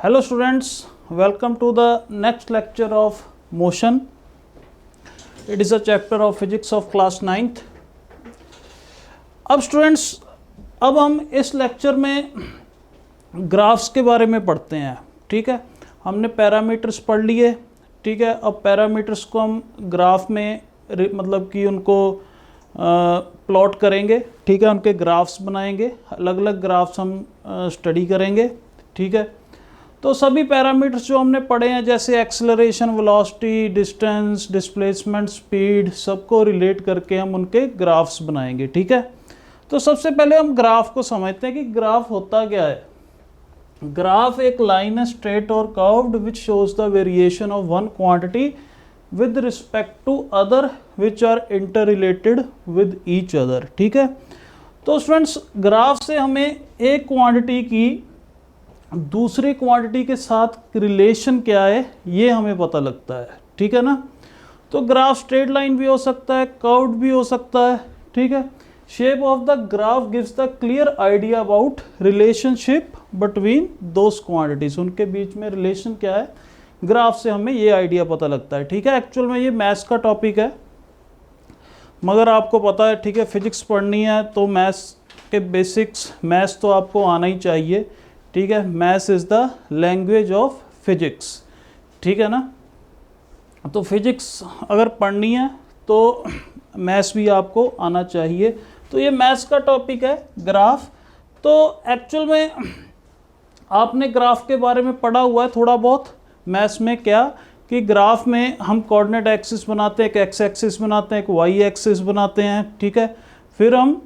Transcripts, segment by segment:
Hello students, welcome to the next lecture of motion. It is a chapter of physics of class 9th. अब students, अब हम इस lecture में graphs के बारे में पढ़ते हैं. ठीक है, हमने पैरामीटर्स पढ़ लिए. ठीक है, अब पैरामीटर्स को हम ग्राफ में मतलब कि उनको प्लॉट करेंगे. ठीक है, उनके ग्राफ्स बनाएंगे, अलग अलग ग्राफ्स हम स्टडी करेंगे. ठीक है, तो सभी पैरामीटर्स जो हमने पढ़े हैं जैसे acceleration, velocity, distance, displacement, speed, सबको रिलेट करके हम उनके ग्राफ्स बनाएंगे. ठीक है, तो सबसे पहले हम ग्राफ को समझते हैं कि ग्राफ होता क्या है. ग्राफ एक लाइन है स्ट्रेट और curved which shows the variation of one quantity with respect to other which are interrelated with each other. ठीक है, तो स्टूडेंट्स ग्राफ से हमें एक क्वांटिटी की दूसरी क्वांटिटी के साथ रिलेशन क्या है ये हमें पता लगता है. ठीक है ना, तो ग्राफ स्ट्रेट लाइन भी हो सकता है, कर्व्ड भी हो सकता है. ठीक है, shape of the graph gives the clear idea about relationship between those quantities. उनके बीच में रिलेशन क्या है, ग्राफ से हमें ये आइडिया पता लगता है. ठीक है, एक्चुअल में ये मैथ्स का टॉपिक है, मगर आपको पता है ठीक है फिजिक्स पढ़नी है तो मैथ्स के बेसिक्स, मैथ्स तो आपको आना ही चाहिए. ठीक है, maths is the language of physics. ठीक है ना, तो फिजिक्स अगर पढ़नी है तो मैथ्स भी आपको आना चाहिए. तो ये मैथ्स का टॉपिक है ग्राफ. तो एक्चुअल में आपने ग्राफ के बारे में पढ़ा हुआ है थोड़ा बहुत मैथ्स में, क्या कि ग्राफ में हम कोऑर्डिनेट एक्सिस बनाते हैं, एक एक्स एक्सिस बनाते हैं, एक वाई एक्सिस बनाते हैं. ठीक है, फिर हम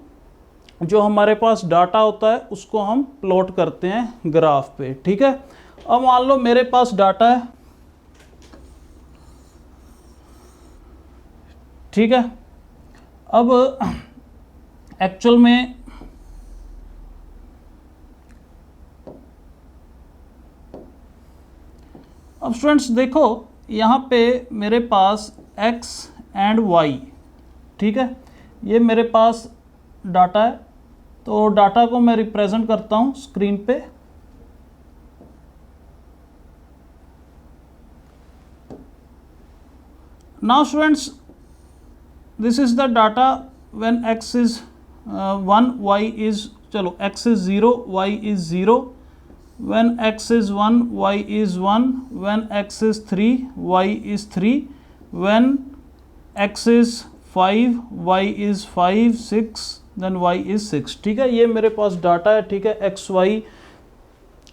जो हमारे पास डाटा होता है उसको हम प्लॉट करते हैं ग्राफ पे. ठीक है, अब मान लो मेरे पास डाटा है. ठीक है, अब एक्चुअल में अब स्टूडेंट्स देखो यहाँ पे मेरे पास x एंड y. ठीक है, ये मेरे पास डाटा है, तो डाटा को मैं रिप्रेजेंट करता हूँ स्क्रीन पे. Now students this is the data when x is 1, y is, चलो x is 0, y is 0, when x is 1, y is 1, when x is 3, y is 3, when x is 5, y is 5, 6, then y is 6. ठीक है, ये मेरे पास data है. ठीक है, x y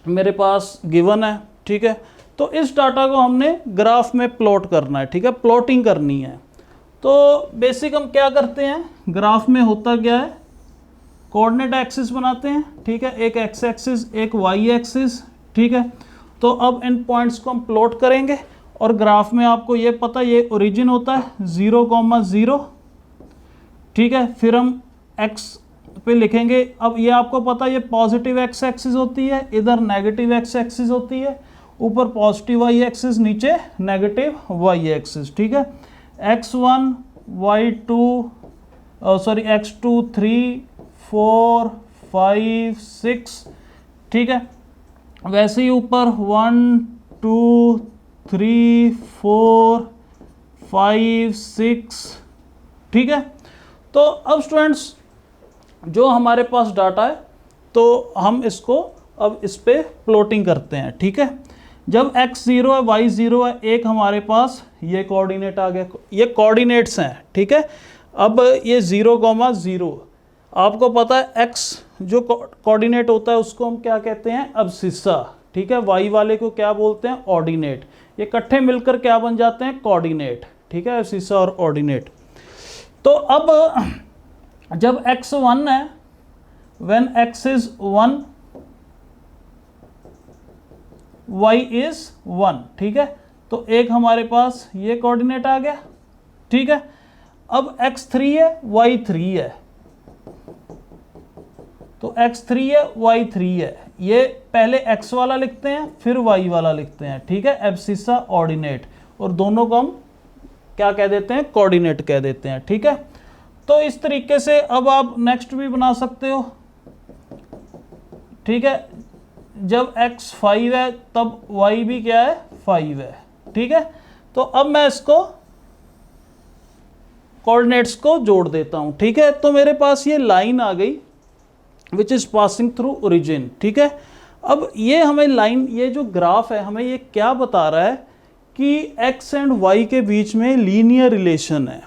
मेरे पास given है. ठीक है, तो इस डाटा को हमने ग्राफ में प्लॉट करना है. ठीक है, प्लॉटिंग करनी है. तो बेसिक हम क्या करते हैं, ग्राफ में होता क्या है, कोऑर्डिनेट एक्सिस बनाते हैं. ठीक है, एक एक्स एक्सिस, एक वाई एक्सिस. ठीक है, तो अब इन पॉइंट्स को हम प्लॉट करेंगे और ग्राफ में आपको ये पता ये ओरिजिन होता है 0,0. ठीक है, फिर हम एक्स पे लिखेंगे. अब ये आपको पता ये पॉजिटिव एक्स एक्सिस होती है, इधर नेगेटिव एक्स एक्सिस होती है, ऊपर पॉजिटिव वाई एक्सिस, नीचे नेगेटिव वाई एक्सिस. ठीक है, x1 y2 सॉरी x2 3 4 5 6. ठीक है, वैसे ही ऊपर 1 2 3 4 5 6. ठीक है, तो अब स्टूडेंट्स जो हमारे पास डाटा है तो हम इसको अब इस पे प्लॉटिंग करते हैं. ठीक है, जब x 0 है, y 0 है, एक हमारे पास ये कोऑर्डिनेट आ गया, ये कोऑर्डिनेट्स हैं. ठीक है, अब ये 0,0 आपको पता है x जो कोऑर्डिनेट होता है उसको हम क्या कहते हैं, अब्सिस्सा. ठीक है, y वाले को क्या बोलते हैं, ऑर्डिनेट. ये इकट्ठे मिलकर क्या बन जाते हैं, कोऑर्डिनेट. ठीक है, अब्सिस्सा और ऑर्डिनेट. तो अब जब x 1 है, when x is 1, y is 1. ठीक है, तो एक हमारे पास ये कोऑर्डिनेट आ गया. ठीक है, अब x 3 है, y 3 है, तो x 3 है, y 3 है. ये पहले x वाला लिखते हैं फिर y वाला लिखते हैं. ठीक है, एब्सिस्सा ऑर्डिनेट, और दोनों को हम क्या कह देते हैं, कोऑर्डिनेट कह देते हैं. ठीक है, तो इस तरीके से अब आप नेक्स्ट भी बना सकते हो. ठीक है, जब x 5 है तब y भी क्या है 5 है, ठीक है। तो अब मैं इसको कोऑर्डिनेट्स को जोड़ देता हूं, ठीक है। तो मेरे पास ये लाइन आ गई which is passing through origin, ठीक है। अब ये हमें लाइन, ये जो ग्राफ है हमें ये क्या बता रहा है कि x एंड y के बीच में लीनियर रिलेशन है,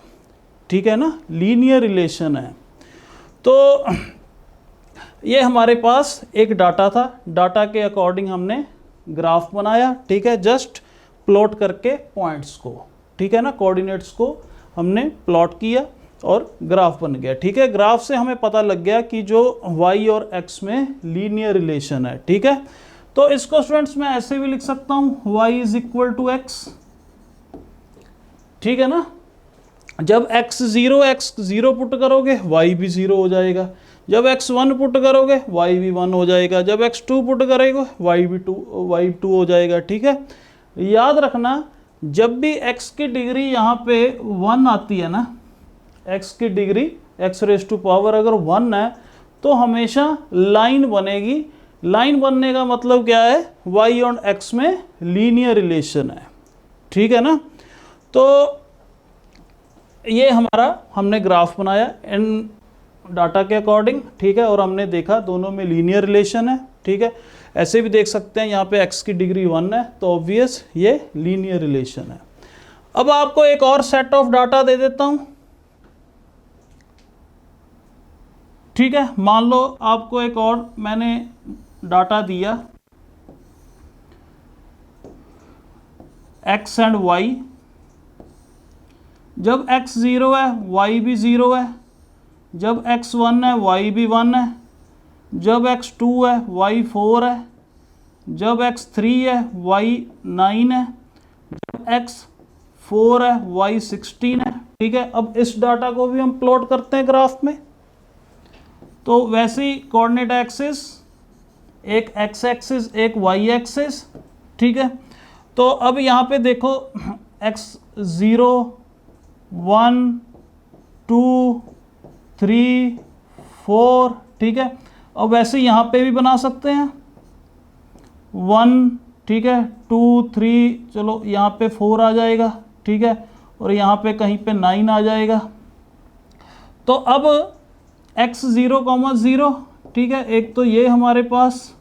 ठीक है ना, लीनियर रिलेशन है। तो ये हमारे पास एक डाटा था, डाटा के अकॉर्डिंग हमने ग्राफ बनाया, ठीक है, जस्ट प्लॉट करके पॉइंट्स को, ठीक है ना, कोऑर्डिनेट्स को हमने प्लॉट किया और ग्राफ बन गया, ठीक है। ग्राफ से हमें पता लग गया कि जो y और x में लीनियर रिलेशन है, ठीक है। तो इसको स्टूडेंट्स मैं ऐसे भी लिख सकता हूं, y is equal to x, ठीक है ना। जब x 0 पुट करोगे y भी 0 हो जाएगा, जब x 1 पुट करोगे y भी 1 हो जाएगा, जब x 2 पुट करोगे y 2 हो जाएगा, ठीक है। याद रखना जब भी x की डिग्री यहाँ पे 1 आती है ना, x की degree x raise to power अगर 1 है तो हमेशा लाइन बनेगी। लाइन बनने का मतलब क्या है, y और x में लीनियर रिलेशन है, ठीक है ना। तो ये हमारा हमने ग्राफ बनाया इन डाटा के अकॉर्डिंग, ठीक है, और हमने देखा दोनों में लीनियर रिलेशन है, ठीक है। ऐसे भी देख सकते हैं यहाँ पे x की डिग्री 1 है तो ऑब्वियस ये लीनियर रिलेशन है। अब आपको एक और सेट ऑफ डाटा दे देता हूं, ठीक है। मान लो आपको एक और मैंने डाटा दिया x एंड y, जब x 0 है y भी 0 है, जब x 1 है y भी 1 है, जब x 2 है y 4 है, जब x 3 है y 9 है, जब x 4 है y 16 है, ठीक है। अब इस डाटा को भी हम प्लॉट करते हैं ग्राफ में। तो वैसे ही कोऑर्डिनेट एक्सिस, एक x एक्सिस एक y एक्सिस, ठीक है। तो अब यहाँ पे देखो x 0 1 2 3 4, ठीक है। अब वैसे यहाँ पे भी बना सकते हैं 1, ठीक है, 2 3, चलो यहाँ पे 4 आ जाएगा, ठीक है, और यहाँ पे कहीं पे 9 आ जाएगा। तो अब x 0, 0, ठीक है, एक तो ये हमारे पास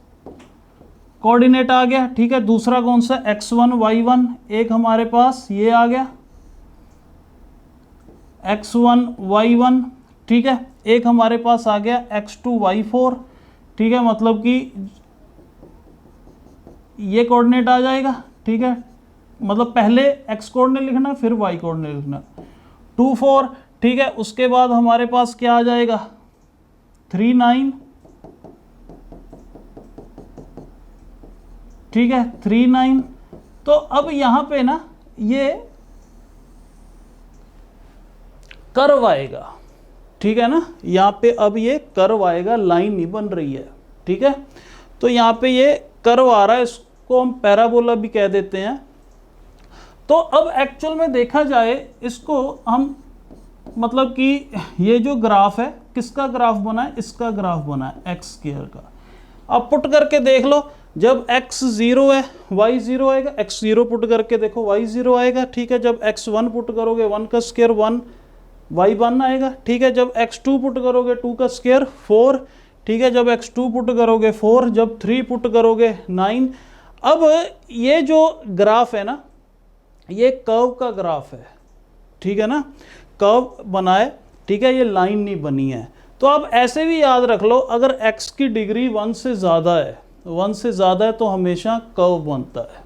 कोऑर्डिनेट आ गया, ठीक है। दूसरा कौन सा, x1 y1, एक हमारे पास ये आ गया x1 y1, ठीक है। एक हमारे पास आ गया x2 y4, ठीक है, मतलब कि ये कोऑर्डिनेट आ जाएगा, ठीक है। मतलब पहले x कोऑर्डिनेट लिखना फिर y कोऑर्डिनेट लिखना, 2 4, ठीक है। उसके बाद हमारे पास क्या आ जाएगा 3 9, ठीक है, 3 9। तो अब यहां पे ना ये कर्व आएगा, ठीक है ना, यहाँ पे अब ये कर्व आएगा, लाइन नहीं बन रही है, ठीक है। तो यहाँ पे ये कर्व आ रहा है, इसको हम पैराबोला भी कह देते हैं। तो अब एक्चुअल में देखा जाए इसको हम, मतलब कि ये जो ग्राफ है किसका ग्राफ बना है, इसका ग्राफ बना है एक्स स्क्वायर का। अब पुट करके देख लो, जब x 0 है y 0 आएगा, x 0 पुट करके देखो y 0 आएगा, ठीक है। जब x 1 पुट करोगे 1 का स्क्वायर 1 y 1 आएगा, ठीक है। जब x 2 पुट करोगे 2 का स्क्वायर 4, ठीक है। जब x 2 पुट करोगे 4, जब 3 पुट करोगे 9। अब ये जो ग्राफ है ना, ये कर्व का ग्राफ है, ठीक है ना, कर्व बना है, ठीक है, ये लाइन नहीं बनी है। तो आप ऐसे भी याद रख लो, अगर x की डिग्री 1 से ज़्यादा है, 1 से ज़्यादा है तो हमेशा कर्व बनता है,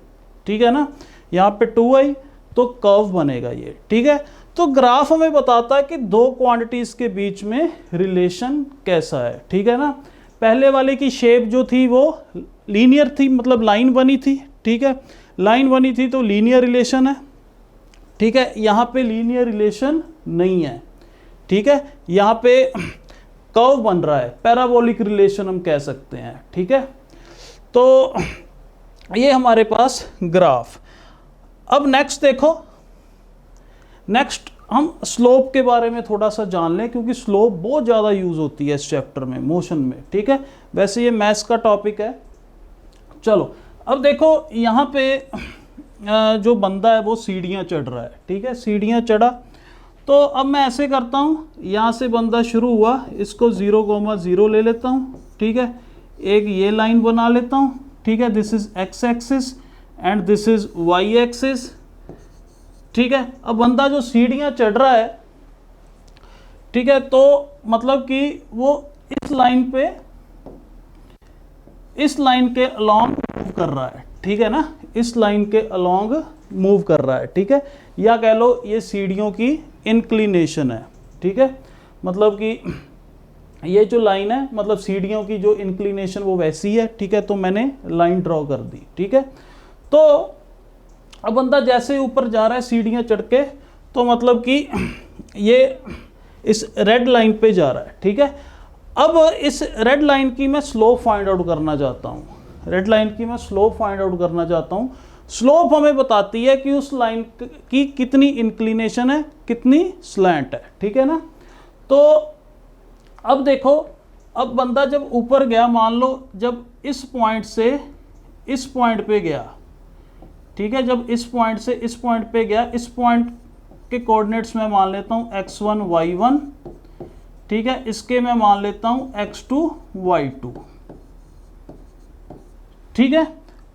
ठीक है ना। यहाँ पे 2 आई तो कर्व बनेगा ये, ठीक है। तो ग्राफ हमें बताता है कि दो क्वांटिटीज़ के बीच में रिलेशन कैसा है, ठीक है ना। पहले वाले की शेप जो थी वो लीनियर थी, मतलब लाइन बनी थी, ठीक है, लाइन बनी थी तो लीनियर रिलेशन है, ठीक है। यहाँ पे लीनियर रिलेशन नहीं है, ठीक है, यहाँ पे कर्व बन रहा है, पैराबोलिक रिलेशन हम कह सकते हैं, ठीक है। तो ये हमारे पास ग्राफ। अब नेक्स्ट देखो, नेक्स्ट हम स्लोप के बारे में थोड़ा सा जान लें, क्योंकि स्लोप बहुत ज़्यादा यूज़ होती है इस चैप्टर में, मोशन में, ठीक है। वैसे ये मैथ्स का टॉपिक है, चलो अब देखो यहाँ पे जो बंदा है वो सीढ़ियाँ चढ़ रहा है, ठीक है, सीढ़ियाँ चढ़ा। तो अब मैं ऐसे करता हूँ, यहाँ से बंदा शुरू हुआ, इसको 0,0 ले लेता हूँ, ठीक है, एक ये लाइन बना लेता हूँ, ठीक है, this is X axis and this is Y axis, ठीक है। अब बंदा जो सीढ़ियाँ चढ़ रहा है, ठीक है, तो मतलब कि वो इस लाइन पे, इस लाइन के अलोंग मूव कर रहा है, ठीक है ना, इस लाइन के अलोंग मूव कर रहा है, ठीक है, या कह लो ये सीढ़ियों की इंक्लिनेशन है, ठीक है, मतलब कि ये जो लाइन है, मतलब सीढ़ियों की जो इंक्लिनेशन वो वैसी है, ठीक है, तो मैंने लाइन ड्रॉ कर दी, ठीक है। तो अब बंदा जैसे ऊपर जा रहा है सीढ़ियाँ चढ़ के, तो मतलब कि ये इस रेड लाइन पे जा रहा है, ठीक है। अब इस रेड लाइन की मैं स्लोप फाइंड आउट करना चाहता हूँ, रेड लाइन की मैं स्लोप फाइंड आउट करना चाहता हूँ। स्लोप हमें बताती है कि उस लाइन की कितनी इंक्लिनेशन है, कितनी स्लैंट है, ठीक है ना। तो अब देखो, अब बंदा जब ऊपर गया, मान लो जब इस पॉइंट से इस पॉइंट पे गया, ठीक है, जब इस पॉइंट से इस पॉइंट पे गया, इस पॉइंट के कोऑर्डिनेट्स मैं मान लेता हूँ x1 y1, ठीक है, इसके मैं मान लेता हूँ x2 y2, ठीक है।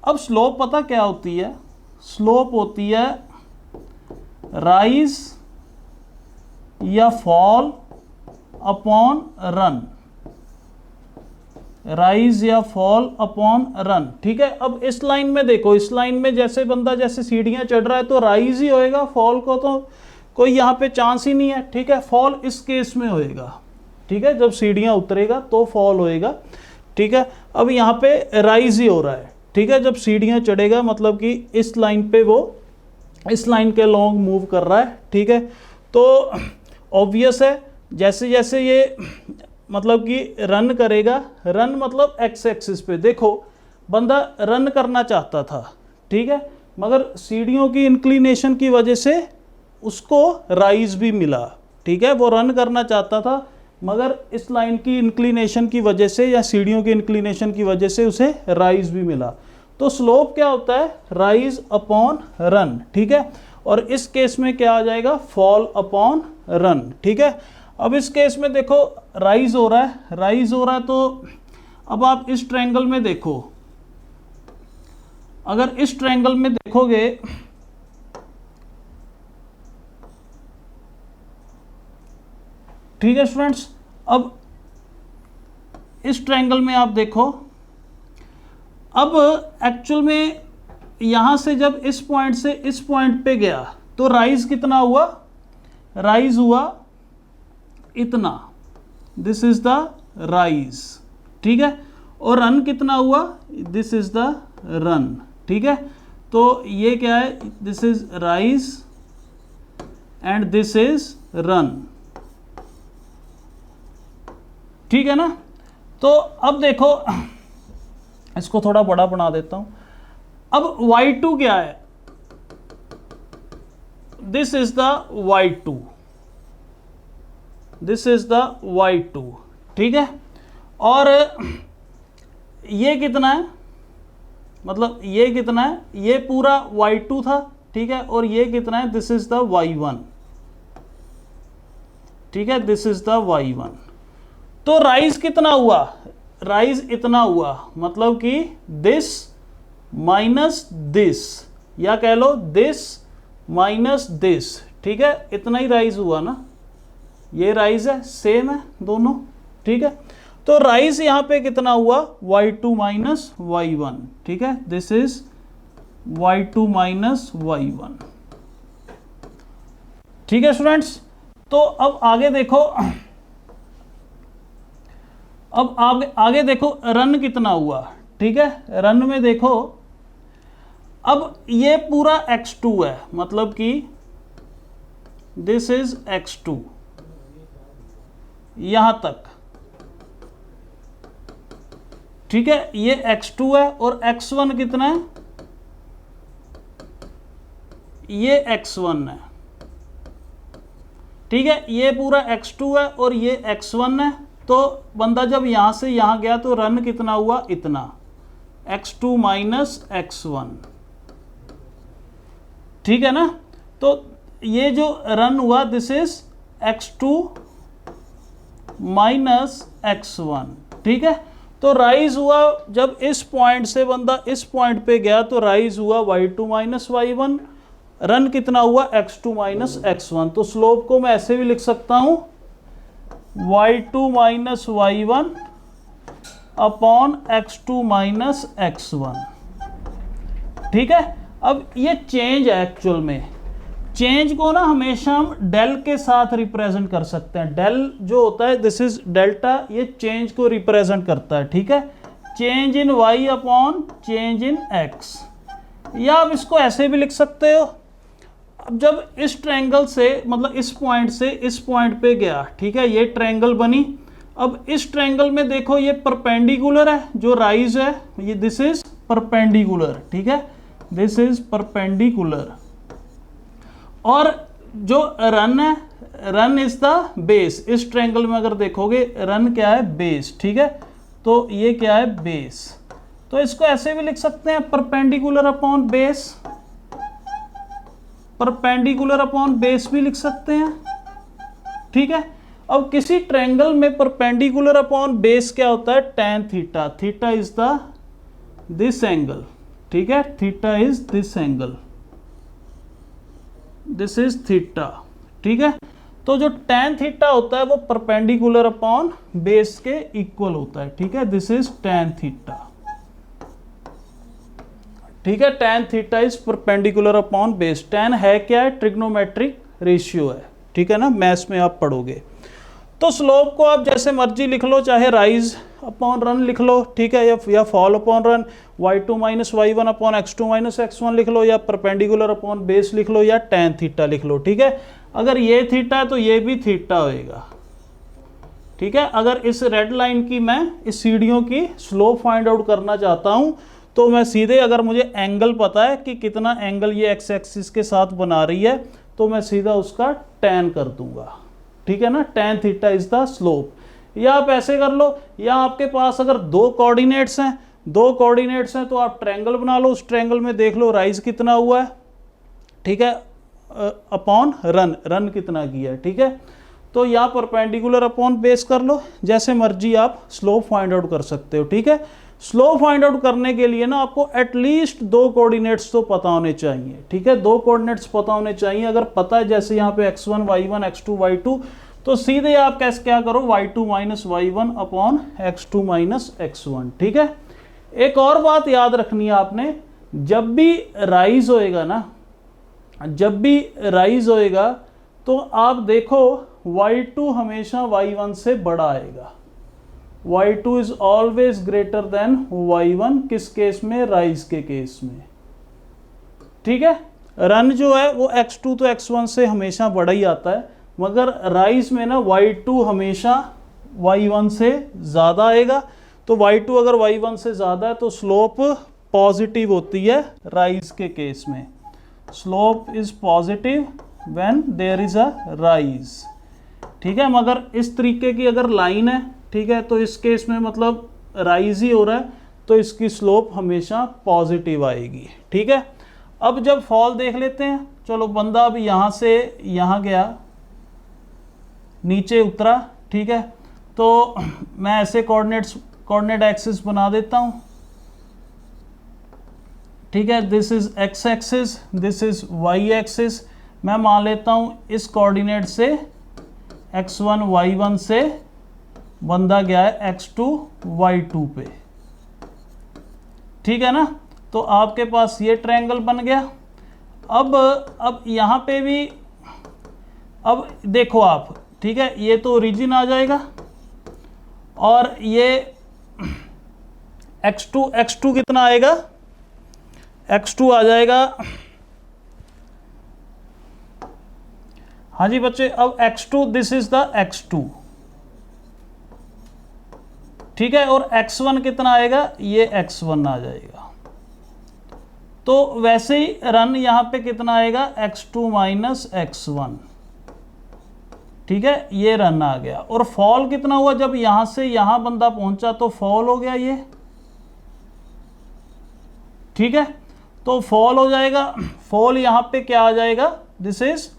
अब स्लोप पता क्या होती है, स्लोप होती है राइज या फॉल अपॉन रन, राइज या फॉल अपॉन रन, ठीक है। अब इस लाइन में देखो, इस लाइन में जैसे बंदा जैसे सीढ़ियां चढ़ रहा है तो राइज ही होएगा, फॉल को तो कोई यहाँ पे चांस ही नहीं है, ठीक है। फॉल इस केस में होएगा, ठीक है, जब सीढ़ियां उतरेगा तो फॉल होएगा, ठीक है। अब यहाँ पे राइज ही हो रहा है, ठीक है, जब सीढ़ियां चढ़ेगा मतलब कि इस लाइन पे वो इस लाइन के लॉन्ग मूव कर रहा है, ठीक है। तो ऑब्वियस है, जैसे जैसे ये मतलब कि रन करेगा, रन मतलब एक्स एक्सिस पे, देखो बंदा रन करना चाहता था, ठीक है, मगर सीढ़ियों की इंक्लिनेशन की वजह से उसको राइज भी मिला, ठीक है, वो रन करना चाहता था मगर इस लाइन की इंक्लिनेशन की वजह से या सीढ़ियों की इंक्लिनेशन की वजह से उसे राइज भी मिला। तो स्लोप क्या होता है, राइज अपॉन रन, ठीक है, और इस केस में क्या आ जाएगा, फॉल अपॉन रन, ठीक है। अब इस केस में देखो राइज हो रहा है, राइज हो रहा है, तो अब आप इस ट्रायंगल में देखो, अगर इस ट्रायंगल में देखोगे, ठीक है स्टूडेंट्स, अब इस ट्रायंगल में आप देखो, अब एक्चुअल में यहां से जब इस पॉइंट से इस पॉइंट पे गया तो राइज कितना हुआ, राइज हुआ इतना, दिस इज द राइज, ठीक है, और रन कितना हुआ, दिस इज द रन, ठीक है। तो ये क्या है, this is rise and this is run, ठीक है ना। तो अब देखो, इसको थोड़ा बड़ा बना देता हूं। अब y2 क्या है, this is the y2, this is the y2, ठीक है, और ये कितना है, मतलब ये कितना है, ये पूरा y2 था, ठीक है, और ये कितना है, दिस इज द y1, ठीक है, दिस इज द y1। तो राइज कितना हुआ, राइज इतना हुआ, मतलब कि दिस माइनस दिस, या कह लो दिस माइनस दिस, ठीक है, इतना ही राइज हुआ ना, ये राइज है, सेम है दोनों, ठीक है। तो राइज यहां पे कितना हुआ, y2 माइनस y1, ठीक है, this is y2 minus y1, ठीक है स्टूडेंट्स। तो अब आगे देखो, अब आगे देखो रन कितना हुआ, ठीक है, रन में देखो, अब ये पूरा x2 है, मतलब कि दिस इज x2 यहां तक, ठीक है, ये x2 है, और x1 कितना है, ये x1 है, ठीक है, ये पूरा x2 है और ये x1 है। तो बंदा जब यहां से यहां गया तो रन कितना हुआ, इतना, x2 माइनस x1, ठीक है ना। तो ये जो रन हुआ this is x2 minus x1, ठीक है। तो राइज हुआ जब इस पॉइंट से बंदा इस पॉइंट पे गया तो राइज हुआ y2 माइनस y1, रन कितना हुआ x2 माइनस x1। तो स्लोप को मैं ऐसे भी लिख सकता हूं y2 minus y1 upon x2 minus x1, ठीक है। अब ये चेंज है, एक्चुअल में चेंज को ना हमेशा हम डेल के साथ रिप्रेजेंट कर सकते हैं। डेल जो होता है दिस इज डेल्टा, ये चेंज को रिप्रेजेंट करता है, ठीक है। Change in y upon change in x, या आप इसको ऐसे भी लिख सकते हो। अब जब इस ट्रायंगल से मतलब इस पॉइंट से इस पॉइंट पे गया, ठीक है, ये ट्रायंगल बनी। अब इस ट्रायंगल में देखो ये परपेंडिकुलर है, जो राइज है ये दिस इज परपेंडिकुलर, ठीक है, दिस इज परपेंडिकुलर। और जो रन है, रन इज द बेस। इस ट्रायंगल में अगर देखोगे रन क्या है, बेस, ठीक है। तो ये क्या है, बेस। तो इसको ऐसे भी लिख सकते हैं perpendicular upon base, perpendicular upon base भी लिख सकते हैं, ठीक है। अब किसी ट्रायंगल में परपेंडिकुलर अपॉन बेस क्या होता है, tan theta. Theta is the this angle, ठीक है, theta is this angle, this is theta, ठीक है। तो जो tan थीटा होता है वो परपेंडिकुलर अपॉन बेस के इक्वल होता है, ठीक है, दिस इज tan थीटा, ठीक है। tan theta is perpendicular upon base. tan है क्या है, ट्रिग्नोमेट्रिक रेशियो है, ठीक है ना, मैथ्स में आप पढ़ोगे। तो स्लोप को आप जैसे मर्जी लिख लो, चाहे राइज अपॉन रन लिख लो, ठीक है, या fall upon run, y2 minus y1 upon x2 minus x1 लिख लो, या परपेंडिकुलर अपॉन बेस लिख लो, या tan थीटा लिख लो, ठीक है। अगर ये थीटा है तो ये भी थीटा होएगा, ठीक है। अगर इस रेड लाइन की मैं इस सीढ़ियों की स्लोप फाइंड आउट करना चाहता हूं तो मैं सीधे, अगर मुझे एंगल पता है कि कितना एंगल ये एक्स एक्सिस के साथ बना रही है, तो मैं सीधा उसका tan कर दूंगा, ठीक है ना। tan theta is the slope. या आप ऐसे कर लो, या आपके पास अगर दो कोऑर्डिनेट्स हैं तो आप ट्रायंगल बना लो, उस ट्रायंगल में देख लो राइज कितना हुआ है, ठीक है, अपॉन रन कितना किया है, ठीक है। तो या परपेंडिकुलर अपॉन बेस कर लो, जैसे मर्जी आप स्लोप फाइंड आउट कर सकते हो, ठीक है। स्लोप फाइंड आउट करने के लिए ना आपको एटलीस्ट दो कोऑर्डिनेट्स तो पता होने चाहिए, ठीक है, दो कोऑर्डिनेट्स पता होने चाहिए। अगर पता है जैसे यहाँ पे x1 y1 x2 y2, तो सीधे आप कैसे क्या करो, y2 minus y1 upon x2 minus x1, ठीक है। एक और बात याद रखनी है आपने, जब भी राइज होएगा ना, जब भी राइज होएगा तो आप देखो y2 हमेशा y1 से बड़ा आएगा, y2 is always greater than y1। किस केस में, राइज के केस में, ठीक है। रन जो है वो x2 तो x1 से हमेशा बड़ा ही आता है, मगर राइज में ना y2 हमेशा y1 से ज़्यादा आएगा। तो y2 अगर y1 से ज़्यादा है तो स्लोप पॉजिटिव होती है राइज के केस में। Slope is positive when there is a rise, ठीक है। मगर इस तरीके की अगर लाइन है, ठीक है, तो इस केस में मतलब राइज ही हो रहा है, तो इसकी स्लोप हमेशा पॉजिटिव आएगी, ठीक है। अब जब फॉल देख लेते हैं, चलो बंदा अब यहाँ से यहाँ गया, नीचे उतरा, ठीक है। तो मैं ऐसे कोऑर्डिनेट एक्सिस बना देता हूँ, ठीक है, this is X axis, this is Y axis. मैं मान लेता हूँ इस कोऑर्डिनेट से x1 y1 से बंदा गया है x2 y2 पे, ठीक है ना। तो आपके पास ये ट्रायंगल बन गया। अब यहाँ पे भी अब देखो आप, ठीक है, ये तो ओरिजिन आ जाएगा और ये x2 कितना आएगा, x2 आ जाएगा, हाँ जी बच्चे। अब x2 this is the x2, ठीक है, और x1 कितना आएगा, ये x1 आ जाएगा। तो वैसे ही रन यहाँ पे कितना आएगा, x2 माइनस x1, ठीक है, ये रन आ गया। और फॉल कितना हुआ, जब यहाँ से यहाँ बंदा पहुंचा तो फॉल हो गया ये, ठीक है। तो फॉल हो जाएगा, फॉल यहाँ पे क्या आ जाएगा, this is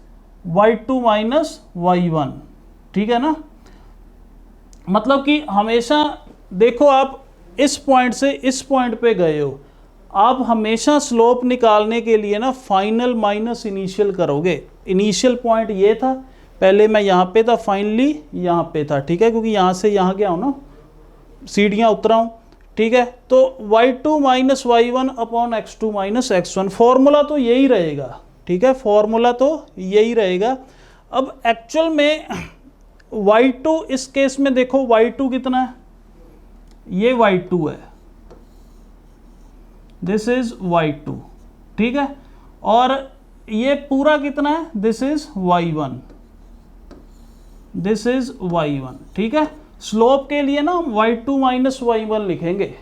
y2 minus y1, ठीक है ना। मतलब कि हमेशा देखो आप इस पॉइंट से इस पॉइंट पे गए हो, आप हमेशा स्लोप निकालने के लिए ना फाइनल माइनस इनिशियल करोगे। इनिशियल पॉइंट ये था, पहले मैं यहाँ पे था, फाइनली यहाँ पे था, ठीक है, क्योंकि यहाँ से यहाँ गया हूँ ना, सीढ़ियाँ उतरा हूँ, ठीक है। तो y2 minus y1 upon x2 minus x1, formula तो यही रहेगा, ठीक है, फॉर्मूला तो यही रहेगा। अब एक्चुअल में y2 इस केस में देखो y2 कितना है, ये y2 है, दिस इज y2, ठीक है, और ये पूरा कितना है, this is y1, this is y1, ठीक है। स्लोप के लिए ना y2 माइनस y1 लिखेंगे,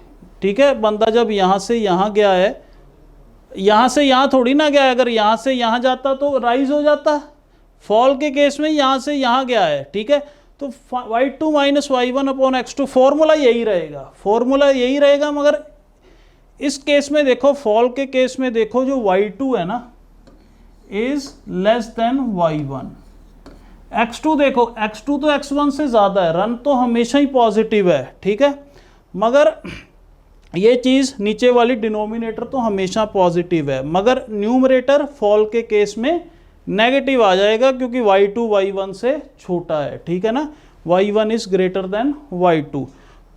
ठीक है। बंदा जब यहां से यहां गया है, यहां से यहां थोड़ी ना गया है, अगर यहां से यहां जाता तो राइज हो जाता, फॉल के केस में यहां से यहां गया है, ठीक है। तो y2 minus y1 upon x2, formula यही रहेगा, फॉर्मूला यही रहेगा। मगर इस केस में देखो, फॉल के केस में देखो, जो y2 है ना is less than y1, x2 देखो, x2 तो x1 से ज़्यादा है, रन तो हमेशा ही पॉजिटिव है, ठीक है, मगर ये चीज़ नीचे वाली डिनोमिनेटर तो हमेशा पॉजिटिव है, मगर न्यूमरेटर फॉल के केस में नेगेटिव आ जाएगा, क्योंकि y2 y1 से छोटा है, ठीक है ना, y1 is greater then y2।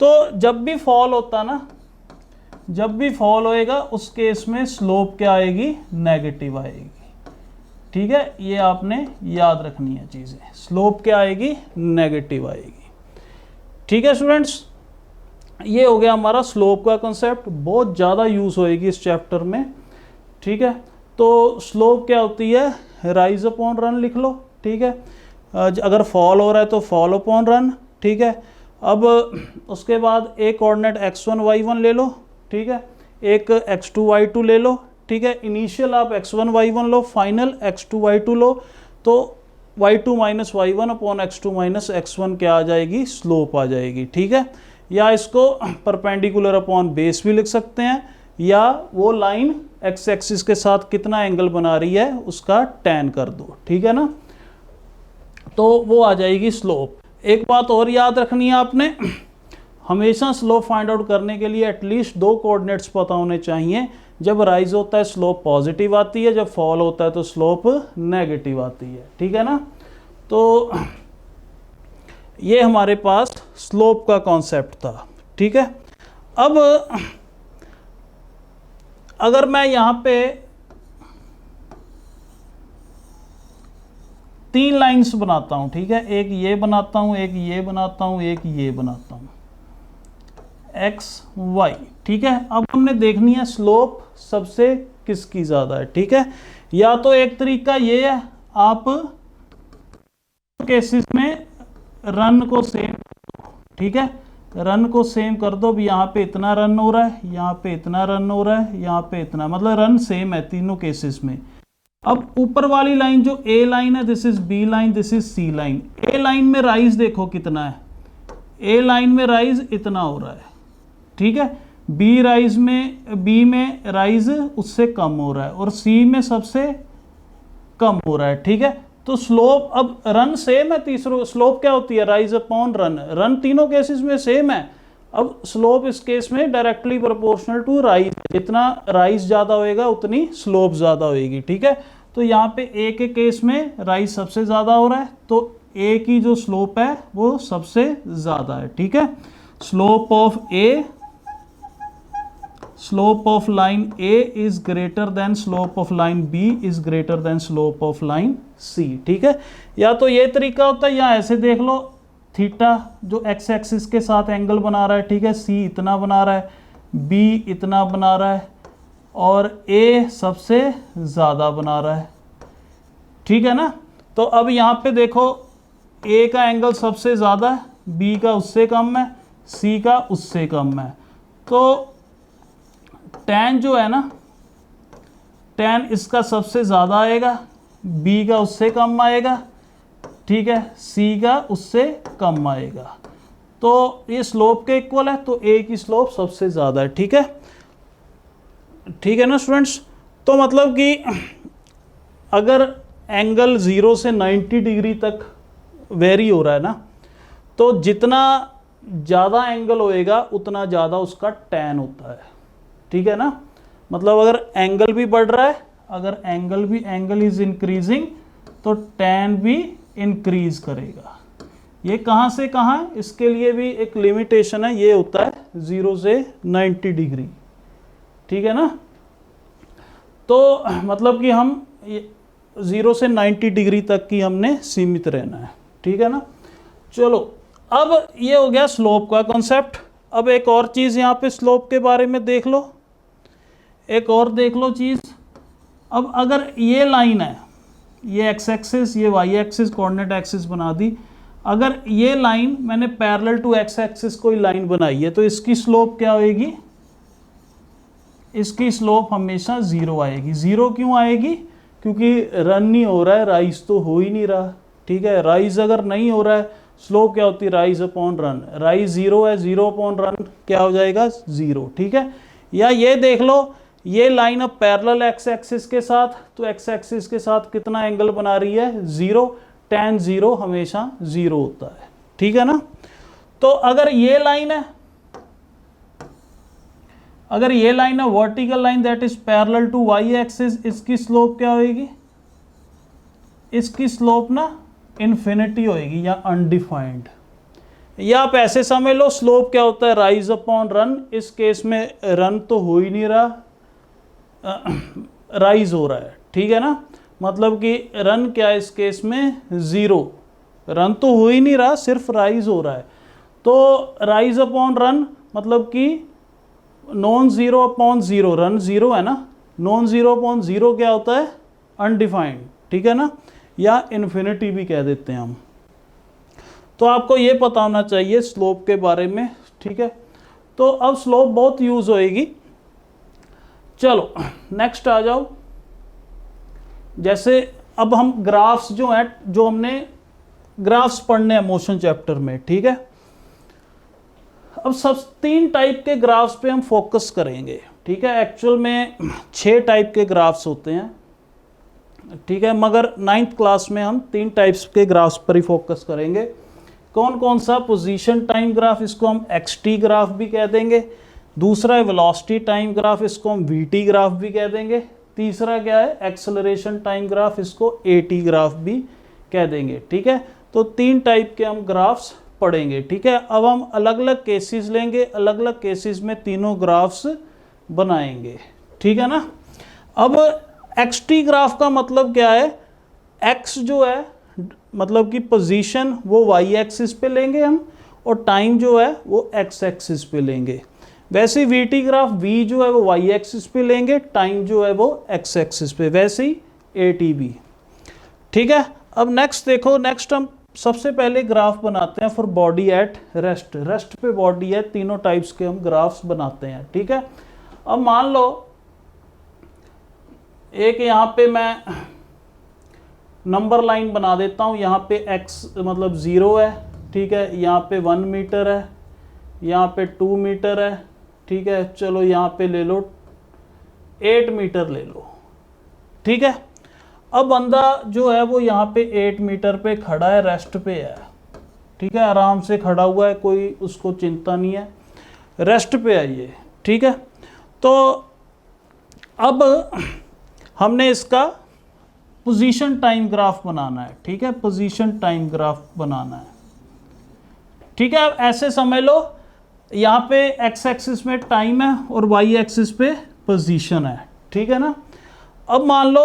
तो जब भी फॉल होता ना, जब भी फॉल होएगा उस केस में स्लोप क्या आएगी, नेगेटिव आएगी, ठीक है। ये आपने याद रखनी है चीज़ें, स्लोप क्या आएगी, नेगेटिव आएगी, ठीक है स्टूडेंट्स। ये हो गया हमारा स्लोप का कंसेप्ट, बहुत ज़्यादा यूज़ होएगी इस चैप्टर में, ठीक है। तो स्लोप क्या होती है, राइज अपॉन रन लिख लो, ठीक है। अगर फॉल हो रहा है तो फॉल अपॉन रन, ठीक है। अब उसके बाद एक कोऑर्डिनेट x1 y1 ले लो, ठीक है, एक x2 y2 ले लो, ठीक है। इनिशियल आप x1 y1 लो, फाइनल x2 y2 लो, तो y2 minus y1 upon x2 minus x1 क्या आ जाएगी, स्लोप आ जाएगी, ठीक है। या इसको परपेंडिकुलर अपॉन बेस भी लिख सकते हैं, या वो लाइन x एक्सिस के साथ कितना एंगल बना रही है उसका tan कर दो, ठीक है ना, तो वो आ जाएगी स्लोप। एक बात और याद रखनी है आपने, हमेशा स्लोप फाइंड आउट करने के लिए एटलीस्ट 2 कोऑर्डिनेट्स पता होने चाहिए। जब राइज होता है स्लोप पॉजिटिव आती है, जब फॉल होता है तो स्लोप नेगेटिव आती है, ठीक है ना। तो ये हमारे पास स्लोप का कॉन्सेप्ट था, ठीक है। अब अगर मैं यहाँ पे 3 लाइंस बनाता हूँ, ठीक है, एक ये बनाता हूँ, एक ये बनाता हूँ, एक ये बनाता हूँ, x y, ठीक है। अब हमने देखनी है स्लोप सबसे किसकी ज़्यादा है, ठीक है। या तो एक तरीका ये है, आप केसेस में रन को सेम, ठीक है, रन को सेम कर दो। भी यहाँ पे इतना रन हो रहा है, यहाँ पे इतना रन हो रहा है, यहाँ पे इतना, मतलब रन सेम है तीनों केसेस में। अब ऊपर वाली लाइन जो ए लाइन है, this is B line, this is C line. A line में राइज देखो कितना है, ए लाइन में राइज इतना हो रहा है, ठीक है। बी में राइज उससे कम हो रहा है, और सी में सबसे कम हो रहा है, ठीक है। तो स्लोप, अब रन सेम है, तीसरा स्लोप क्या होती है, राइज अपॉन रन, रन तीनों केसेस में सेम है। अब स्लोप इस केस में डायरेक्टली प्रोपोर्शनल टू राइज, जितना राइज ज़्यादा होएगा उतनी स्लोप ज़्यादा होएगी, ठीक है। तो यहाँ पे ए के केस में राइज सबसे ज़्यादा हो रहा है, तो ए की जो स्लोप है वो सबसे ज़्यादा है, ठीक है। Slope of A, slope of line A is greater than slope of line B is greater than slope of line C, ठीक है। या तो ये तरीका होता है, या ऐसे देख लो, थीटा जो एक्स एक्सिस के साथ एंगल बना रहा है, ठीक है, सी इतना बना रहा है, बी इतना बना रहा है, और ए सबसे ज़्यादा बना रहा है, ठीक है ना। तो अब यहाँ पे देखो, ए का एंगल सबसे ज़्यादा है, बी का उससे कम है, सी का उससे कम है। तो tan जो है ना, tan इसका सबसे ज़्यादा आएगा, बी का उससे कम आएगा, ठीक है, सी का उससे कम आएगा। तो ये स्लोप के इक्वल है, तो ए की स्लोप सबसे ज़्यादा है, ठीक है। ठीक है ना स्टूडेंट्स। तो मतलब कि अगर एंगल 0 से 90 डिग्री तक वेरी हो रहा है ना, तो जितना ज़्यादा एंगल होएगा उतना ज़्यादा उसका टैन होता है, ठीक है ना। मतलब अगर एंगल भी बढ़ रहा है, अगर एंगल इज इंक्रीजिंग तो टैन भी इंक्रीज करेगा। ये कहाँ से कहाँ, इसके लिए भी एक लिमिटेशन है, ये होता है 0 से 90 डिग्री, ठीक है ना। तो मतलब कि हम 0 से 90 डिग्री तक की हमने सीमित रहना है, ठीक है ना। चलो, अब ये हो गया स्लोप का कॉन्सेप्ट। अब एक और चीज़ यहाँ पे स्लोप के बारे में देख लो, एक और देख लो चीज़। अब अगर ये लाइन है, ये एक्स एक्सिस, ये वाई एक्सिस, कोऑर्डिनेट एक्सिस बना दी। अगर ये लाइन मैंने पैरेलल टू एक्स एक्सिस कोई लाइन बनाई है, तो इसकी स्लोप क्या होएगी, इसकी स्लोप हमेशा 0 आएगी। 0 क्यों आएगी, क्योंकि रन नहीं हो रहा है, राइज तो हो ही नहीं रहा, ठीक है। राइज अगर नहीं हो रहा है, स्लोप क्या होती है, राइज अपॉन रन। राइज 0 है, 0 अपॉन रन क्या हो जाएगा, 0, ठीक है। या ये देख लो, ये लाइन अब पैरेलल एक्स एक्सिस के साथ, तो एक्स एक्सिस के साथ कितना एंगल बना रही है, 0। tan 0 हमेशा 0 होता है, ठीक है ना। तो अगर ये लाइन है, अगर ये लाइन है vertical line that is parallel to Y axis, इसकी स्लोप क्या होगी, इसकी स्लोप ना इन्फिनिटी होएगी या अनडिफाइंड। या आप ऐसे समझ लो, स्लोप क्या होता है, राइज अपॉन रन। इस केस में रन तो हो ही नहीं रहा, राइज हो रहा है, ठीक है ना। मतलब कि रन क्या है इस केस में, 0, रन तो हो ही नहीं रहा, सिर्फ राइज हो रहा है। तो राइज अपॉन रन मतलब कि नॉन जीरो अपॉन 0, रन 0 है ना, नॉन जीरो अपॉन 0 क्या होता है, अनडिफाइंड, ठीक है ना, या इन्फिनिटी भी कह देते हैं हम। तो आपको ये पता होना चाहिए स्लोप के बारे में, ठीक है। तो अब स्लोप बहुत यूज होएगी। चलो नेक्स्ट आ जाओ। जैसे अब हम ग्राफ्स जो है, जो हमने ग्राफ्स पढ़ने हैं मोशन चैप्टर में, ठीक है। अब सब 3 टाइप के ग्राफ्स पे हम फोकस करेंगे, ठीक है। एक्चुअल में 6 टाइप के ग्राफ्स होते हैं, ठीक है, मगर 9th क्लास में हम 3 टाइप्स के ग्राफ्स पर ही फोकस करेंगे। कौन कौन सा, पोजीशन टाइम ग्राफ, इसको हम एक्सटी ग्राफ भी कह देंगे। दूसरा है वेलोसिटी टाइम ग्राफ, इसको हम वीटी ग्राफ भी कह देंगे। तीसरा क्या है, एक्सेलरेशन टाइम ग्राफ, इसको एटी ग्राफ भी कह देंगे, ठीक है। तो 3 टाइप के हम ग्राफ्स पढ़ेंगे, ठीक है। अब हम अलग अलग केसेस लेंगे, अलग अलग केसेस में तीनों ग्राफ्स बनाएंगे, ठीक है ना। अब एक्सटी ग्राफ का मतलब क्या है, एक्स जो है मतलब कि पोजीशन वो वाई एक्सिस पे लेंगे हम, और टाइम जो है वो एक्स एक्सिस पे लेंगे। वैसे ही वीटी ग्राफ, वी जो है वो वाई एक्सिस पे लेंगे, टाइम जो है वो एक्स एक्सिस पे, वैसे ही एटी भी, ठीक है। अब नेक्स्ट देखो, नेक्स्ट हम सबसे पहले ग्राफ बनाते हैं for body at rest. Rest पे बॉडी है, तीनों टाइप्स के हम ग्राफ्स बनाते हैं, ठीक है। अब मान लो एक यहाँ पे मैं नंबर लाइन बना देता हूँ, यहाँ पे x मतलब 0 है, ठीक है, यहाँ पे 1 मीटर है, यहाँ पे 2 मीटर है, ठीक है। चलो यहाँ पे ले लो 8 मीटर ले लो, ठीक है। अब बंदा जो है वो यहाँ पे 8 मीटर पे खड़ा है, रेस्ट पे है, ठीक है, आराम से खड़ा हुआ है, कोई उसको चिंता नहीं है, रेस्ट पे है ये, ठीक है। तो अब हमने इसका पोजीशन टाइम ग्राफ बनाना है, ठीक है, पोजीशन टाइम ग्राफ बनाना है, ठीक है। अब ऐसे समझ लो, यहाँ पे एक्स एक्सिस में टाइम है और वाई एक्सिस पे पोजीशन है, ठीक है ना। अब मान लो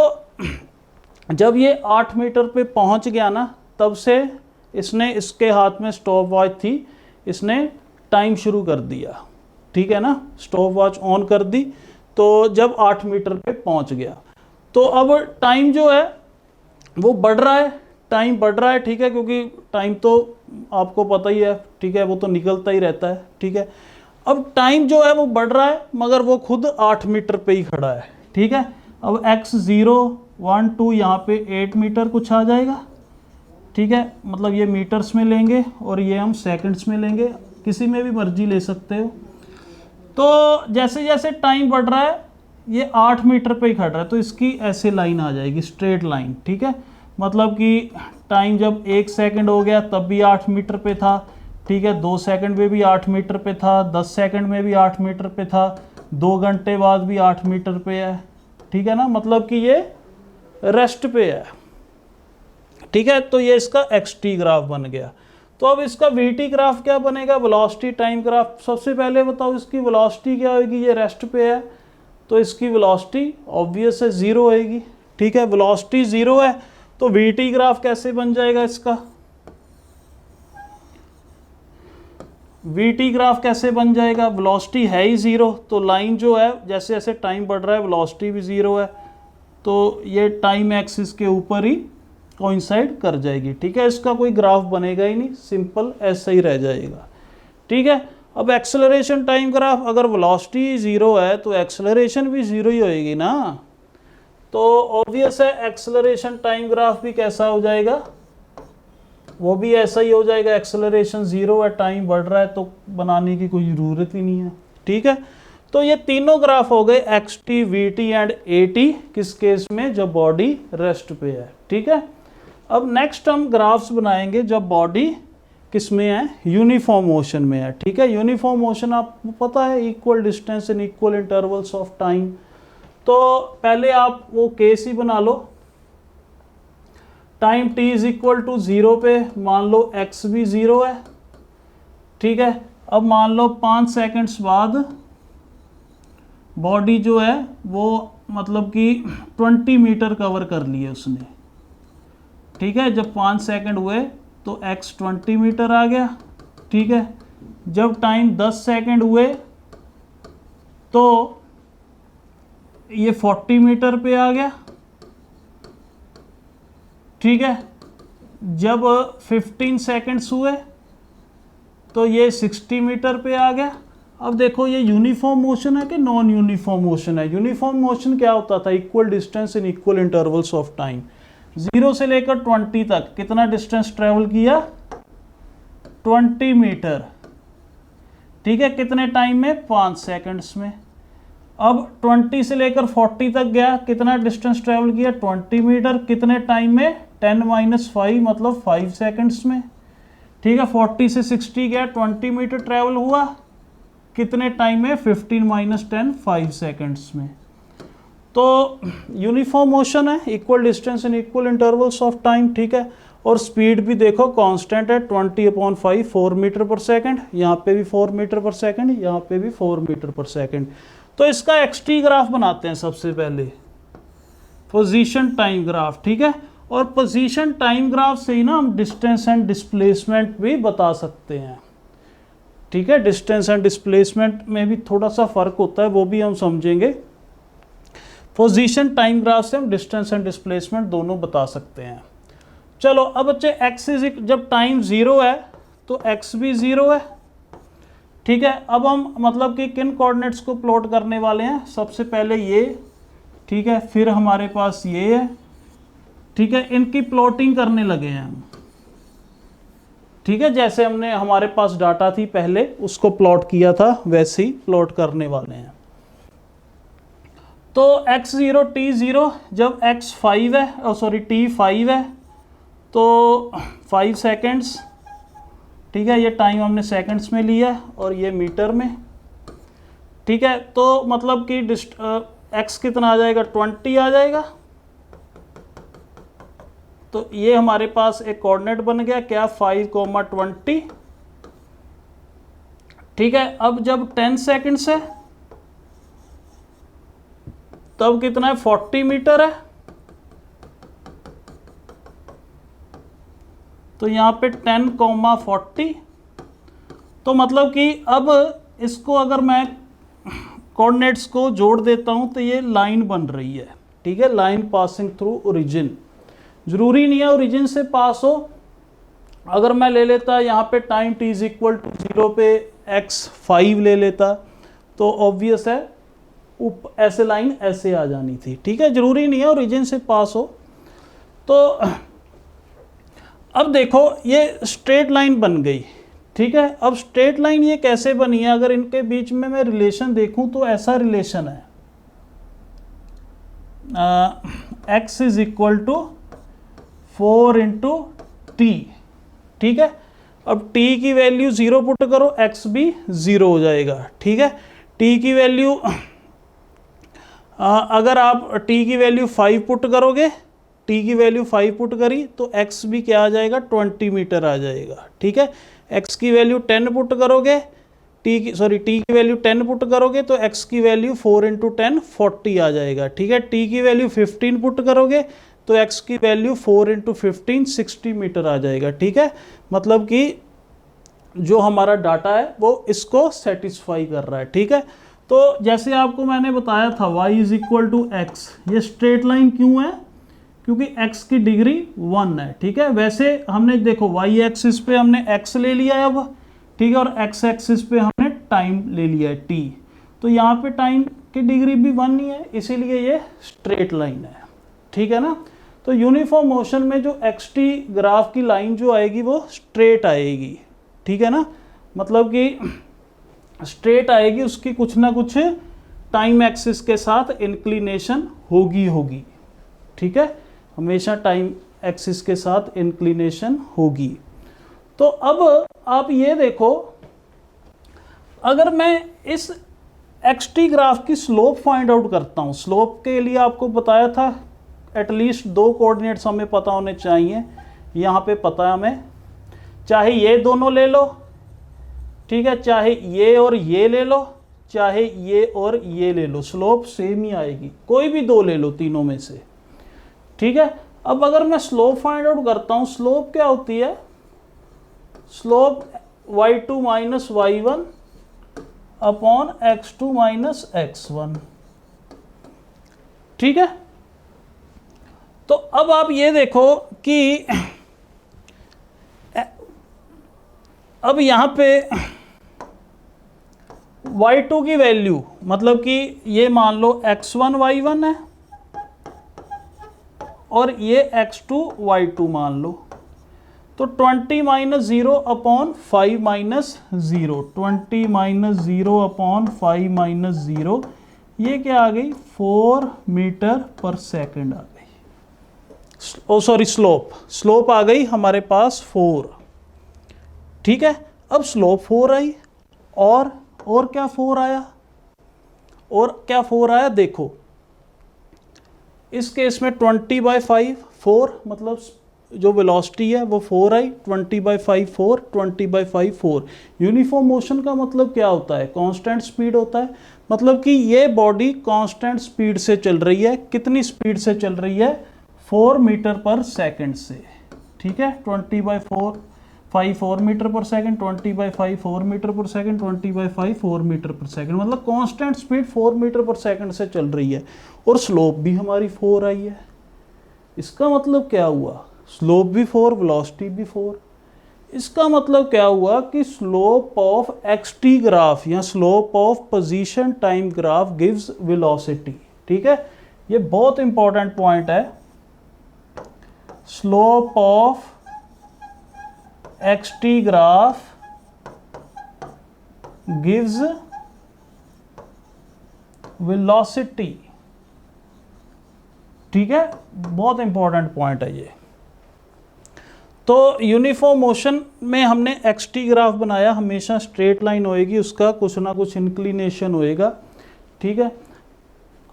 जब ये 8 मीटर पे पहुँच गया ना, तब से इसने, इसके हाथ में स्टॉप वॉच थी, इसने टाइम शुरू कर दिया, ठीक है ना, स्टॉप वॉच ऑन कर दी। तो जब 8 मीटर पे पहुँच गया, तो अब टाइम जो है वो बढ़ रहा है, टाइम बढ़ रहा है, ठीक है, क्योंकि टाइम तो आपको पता ही है, ठीक है, वो तो निकलता ही रहता है, ठीक है। अब टाइम जो है वो बढ़ रहा है, मगर वो खुद 8 मीटर पे ही खड़ा है, ठीक है। अब x 0 1 2 यहाँ पे 8 मीटर कुछ आ जाएगा, ठीक है, मतलब ये मीटर्स में लेंगे और ये हम सेकंड्स में लेंगे, किसी में भी मर्जी ले सकते हो। तो जैसे जैसे टाइम बढ़ रहा है, ये 8 मीटर पे ही खड़ रहा है, तो इसकी ऐसे लाइन आ जाएगी, स्ट्रेट लाइन, ठीक है। मतलब कि टाइम जब 1 सेकंड हो गया तब भी 8 मीटर पे था, ठीक है, 2 सेकंड में भी 8 मीटर पे था, 10 सेकंड में भी 8 मीटर पे था, 2 घंटे बाद भी 8 मीटर पे है, ठीक है ना, मतलब कि ये रेस्ट पे है, ठीक है। तो ये इसका xt ग्राफ बन गया। तो अब इसका vt ग्राफ क्या बनेगा, वेलोसिटी टाइम ग्राफ। सबसे पहले बताओ इसकी वेलोसिटी क्या होगी, ये रेस्ट पे है तो इसकी वेलोसिटी ऑब्वियस है 0 होएगी, ठीक है। वेलोसिटी 0 है तो vt ग्राफ कैसे बन जाएगा इसका, vt ग्राफ कैसे बन जाएगा, वेलोसिटी है ही 0 तो लाइन जो है जैसे जैसे टाइम बढ़ रहा है वेलोसिटी भी 0 है, तो ये टाइम एक्सिस के ऊपर ही कोइंसाइड कर जाएगी, ठीक है। इसका कोई ग्राफ बनेगा ही नहीं, सिंपल ऐसा ही रह जाएगा, ठीक है। अब एक्सेलरेशन टाइम ग्राफ, अगर वेलोसिटी 0 है तो एक्सेलरेशन भी 0 ही होएगी ना, तो ऑब्वियस है एक्सेलरेशन टाइम ग्राफ भी कैसा हो जाएगा, वो भी ऐसा ही हो जाएगा। एक्सेलरेशन 0 है, टाइम बढ़ रहा है तो बनाने की कोई ज़रूरत ही नहीं है, ठीक है। तो ये तीनों ग्राफ हो गए xt, vt एंड at, किस केस में, जब बॉडी रेस्ट पे है, ठीक है। अब नेक्स्ट हम ग्राफ्स बनाएंगे जब बॉडी किस में है, यूनिफॉर्म मोशन में है, ठीक है। यूनिफॉर्म मोशन आपको पता है, equal distance in equal intervals of time. तो पहले आप वो केस ही बना लो, time t is equal to 0 पे मान लो x भी 0 है, ठीक है। अब मान लो 5 सेकंड्स बाद बॉडी जो है वो मतलब कि 20 मीटर कवर कर लिए उसने, ठीक है। जब 5 सेकंड हुए तो x 20 मीटर आ गया, ठीक है। जब टाइम 10 सेकंड हुए तो ये 40 मीटर पे आ गया, ठीक है। जब 15 सेकंड्स हुए तो ये 60 मीटर पे आ गया। अब देखो ये यूनिफॉर्म मोशन है कि नॉन यूनिफॉर्म मोशन है। यूनिफॉर्म मोशन क्या होता था, equal distance in equal intervals of time. 0 से लेकर 20 तक कितना डिस्टेंस ट्रेवल किया, 20 मीटर, ठीक है। कितने टाइम में, 5 सेकंड्स में। अब 20 से लेकर 40 तक गया, कितना डिस्टेंस ट्रेवल किया, 20 मीटर, कितने टाइम में, 10 - 5 मतलब 5 सेकंड्स में, ठीक है। 40 से 60 गया, 20 मीटर ट्रेवल हुआ, कितने टाइम में, 15 - 10 5 सेकंड्स में। तो यूनिफॉर्म मोशन है, equal distance in equal intervals of time, ठीक है। और स्पीड भी देखो कांस्टेंट है, 20/5 4 मीटर पर सेकंड, यहाँ पे भी 4 मीटर पर सेकंड, यहाँ पे भी 4 मीटर पर सेकंड। तो इसका xt ग्राफ बनाते हैं सबसे पहले, पोजीशन टाइम ग्राफ, ठीक है। और पोजीशन टाइम ग्राफ से ही ना हम डिस्टेंस एंड डिस्प्लेसमेंट भी बता सकते हैं, ठीक है। डिस्टेंस एंड डिस्प्लेसमेंट में भी थोड़ा सा फर्क होता है, वो भी हम समझेंगे। पोजीशन टाइम ग्राफ से हम डिस्टेंस एंड डिस्प्लेसमेंट दोनों बता सकते हैं। चलो अब बच्चे x जब टाइम 0 है तो x भी 0 है, ठीक है। अब हम मतलब कि किन कोऑर्डिनेट्स को प्लॉट करने वाले हैं, सबसे पहले ये, ठीक है, फिर हमारे पास ये है, ठीक है। इनकी प्लॉटिंग करने लगे हैं हम, ठीक है। जैसे हमने हमारे पास डाटा थी पहले उसको प्लॉट किया था वैसे ही प्लॉट करने वाले हैं। तो x0 t0 जब x 5 है, सॉरी t 5 है तो 5 सेकेंड्स, ठीक है। ये टाइम हमने सेकंड्स में लिया और ये मीटर में, ठीक है। तो मतलब कि x कितना आ जाएगा, 20 आ जाएगा। तो ये हमारे पास एक कोऑर्डिनेट बन गया क्या, 5,20, ठीक है। अब जब 10 सेकंड्स है तब कितना है, 40 मीटर है। तो यहाँ पे 10,40, तो मतलब कि अब इसको अगर मैं कोऑर्डिनेट्स को जोड़ देता हूँ तो ये लाइन बन रही है, ठीक है। लाइन पासिंग थ्रू ओरिजिन, जरूरी नहीं है ओरिजिन से पास हो। अगर मैं ले लेता यहाँ पे time t is equal to 0 पे x 5 ले लेता तो ऑब्वियस है ऐसे लाइन ऐसे आ जानी थी, ठीक है। जरूरी नहीं है ओरिजिन से पास हो। तो अब देखो ये स्ट्रेट लाइन बन गई, ठीक है। अब स्ट्रेट लाइन ये कैसे बनी है, अगर इनके बीच में मैं रिलेशन देखूं तो ऐसा रिलेशन है, x is equal to 4 into T. ठीक है, अब t की वैल्यू 0 पुट करो, x भी 0 हो जाएगा। ठीक है, t की वैल्यू अगर आप t की वैल्यू 5 पुट करोगे, t की वैल्यू 5 पुट करी तो x भी क्या आ जाएगा, 20 मीटर आ जाएगा। ठीक है, x की वैल्यू 10 पुट करोगे, t की वैल्यू 10 पुट करोगे तो x की वैल्यू 4 इंटू 10 40 आ जाएगा। ठीक है, t की वैल्यू 15 पुट करोगे तो x की वैल्यू 4 इंटू 15 60 मीटर आ जाएगा। ठीक है, मतलब कि जो हमारा डाटा है वो इसको सेटिस्फाई कर रहा है। ठीक है, तो जैसे आपको मैंने बताया था y is equal to X, ये स्ट्रेट लाइन क्यों है, क्योंकि x की डिग्री 1 है। ठीक है, वैसे हमने देखो y एक्सिस पे हमने x ले लिया है अब। ठीक है, और x एक्सिस पे हमने टाइम ले लिया है t, तो यहाँ पे टाइम की डिग्री भी 1 ही है, इसीलिए ये स्ट्रेट लाइन है। ठीक है ना, तो यूनिफॉर्म मोशन में जो xt ग्राफ की लाइन जो आएगी वो स्ट्रेट आएगी। ठीक है ना, मतलब कि स्ट्रेट आएगी, उसकी कुछ ना कुछ टाइम एक्सिस के साथ इंक्लिनेशन होगी। ठीक है, हमेशा टाइम एक्सिस के साथ इंक्लिनेशन होगी। तो अब आप ये देखो, अगर मैं इस xt ग्राफ की स्लोप फाइंड आउट करता हूँ, स्लोप के लिए आपको बताया था एटलीस्ट 2 कोऑर्डिनेट्स हमें पता होने चाहिए, यहाँ पे पता है हमें, चाहे ये दोनों ले लो, ठीक है, चाहे ये और ये ले लो, चाहे ये और ये ले लो, स्लोप सेम ही आएगी, कोई भी 2 ले लो तीनों में से। ठीक है, अब अगर मैं स्लोप फाइंड आउट करता हूं, स्लोप क्या होती है, slope y2 minus y1 upon x2 minus x1। ठीक है, तो अब आप ये देखो कि अब यहां पे y2 की वैल्यू, मतलब कि ये मान लो x1 y1 है और ये x2 y2 मान लो, तो 20 minus 0 upon 5 minus 0, 20 minus 0 upon 5 minus 0, ये क्या आ गई, 4 मीटर पर सेकंड आ गई। ओ सॉरी, स्लोप आ गई हमारे पास 4। ठीक है, अब स्लोप 4 आई, और क्या 4 आया, और क्या 4 आया, देखो इस केस में 20/5 4, मतलब जो वेलोसिटी है वो 4 आई, 20/5 4, 20/5 4। यूनिफॉर्म मोशन का मतलब क्या होता है, कांस्टेंट स्पीड होता है, मतलब कि ये बॉडी कांस्टेंट स्पीड से चल रही है। कितनी स्पीड से चल रही है, 4 मीटर पर सेकंड से। ठीक है, 20/4 5 4 मीटर पर सेकंड, 20/5 4 मीटर पर सेकंड, 20/5 4 मीटर पर सेकंड, मतलब कांस्टेंट स्पीड 4 मीटर पर सेकंड से चल रही है, और स्लोप भी हमारी 4 आई है। इसका मतलब क्या हुआ, स्लोप भी 4, वेलोसिटी भी 4। इसका मतलब क्या हुआ कि स्लोप ऑफ एक्सटी ग्राफ या slope of position time graph gives velocity. ठीक है, ये बहुत इंपॉर्टेंट पॉइंट है, slope of xt graph gives velocity. ठीक है, बहुत इंपॉर्टेंट पॉइंट है ये। तो यूनिफॉर्म मोशन में हमने xt ग्राफ बनाया, हमेशा स्ट्रेट लाइन होएगी, उसका कुछ ना कुछ इंक्लिनेशन होएगा। ठीक है,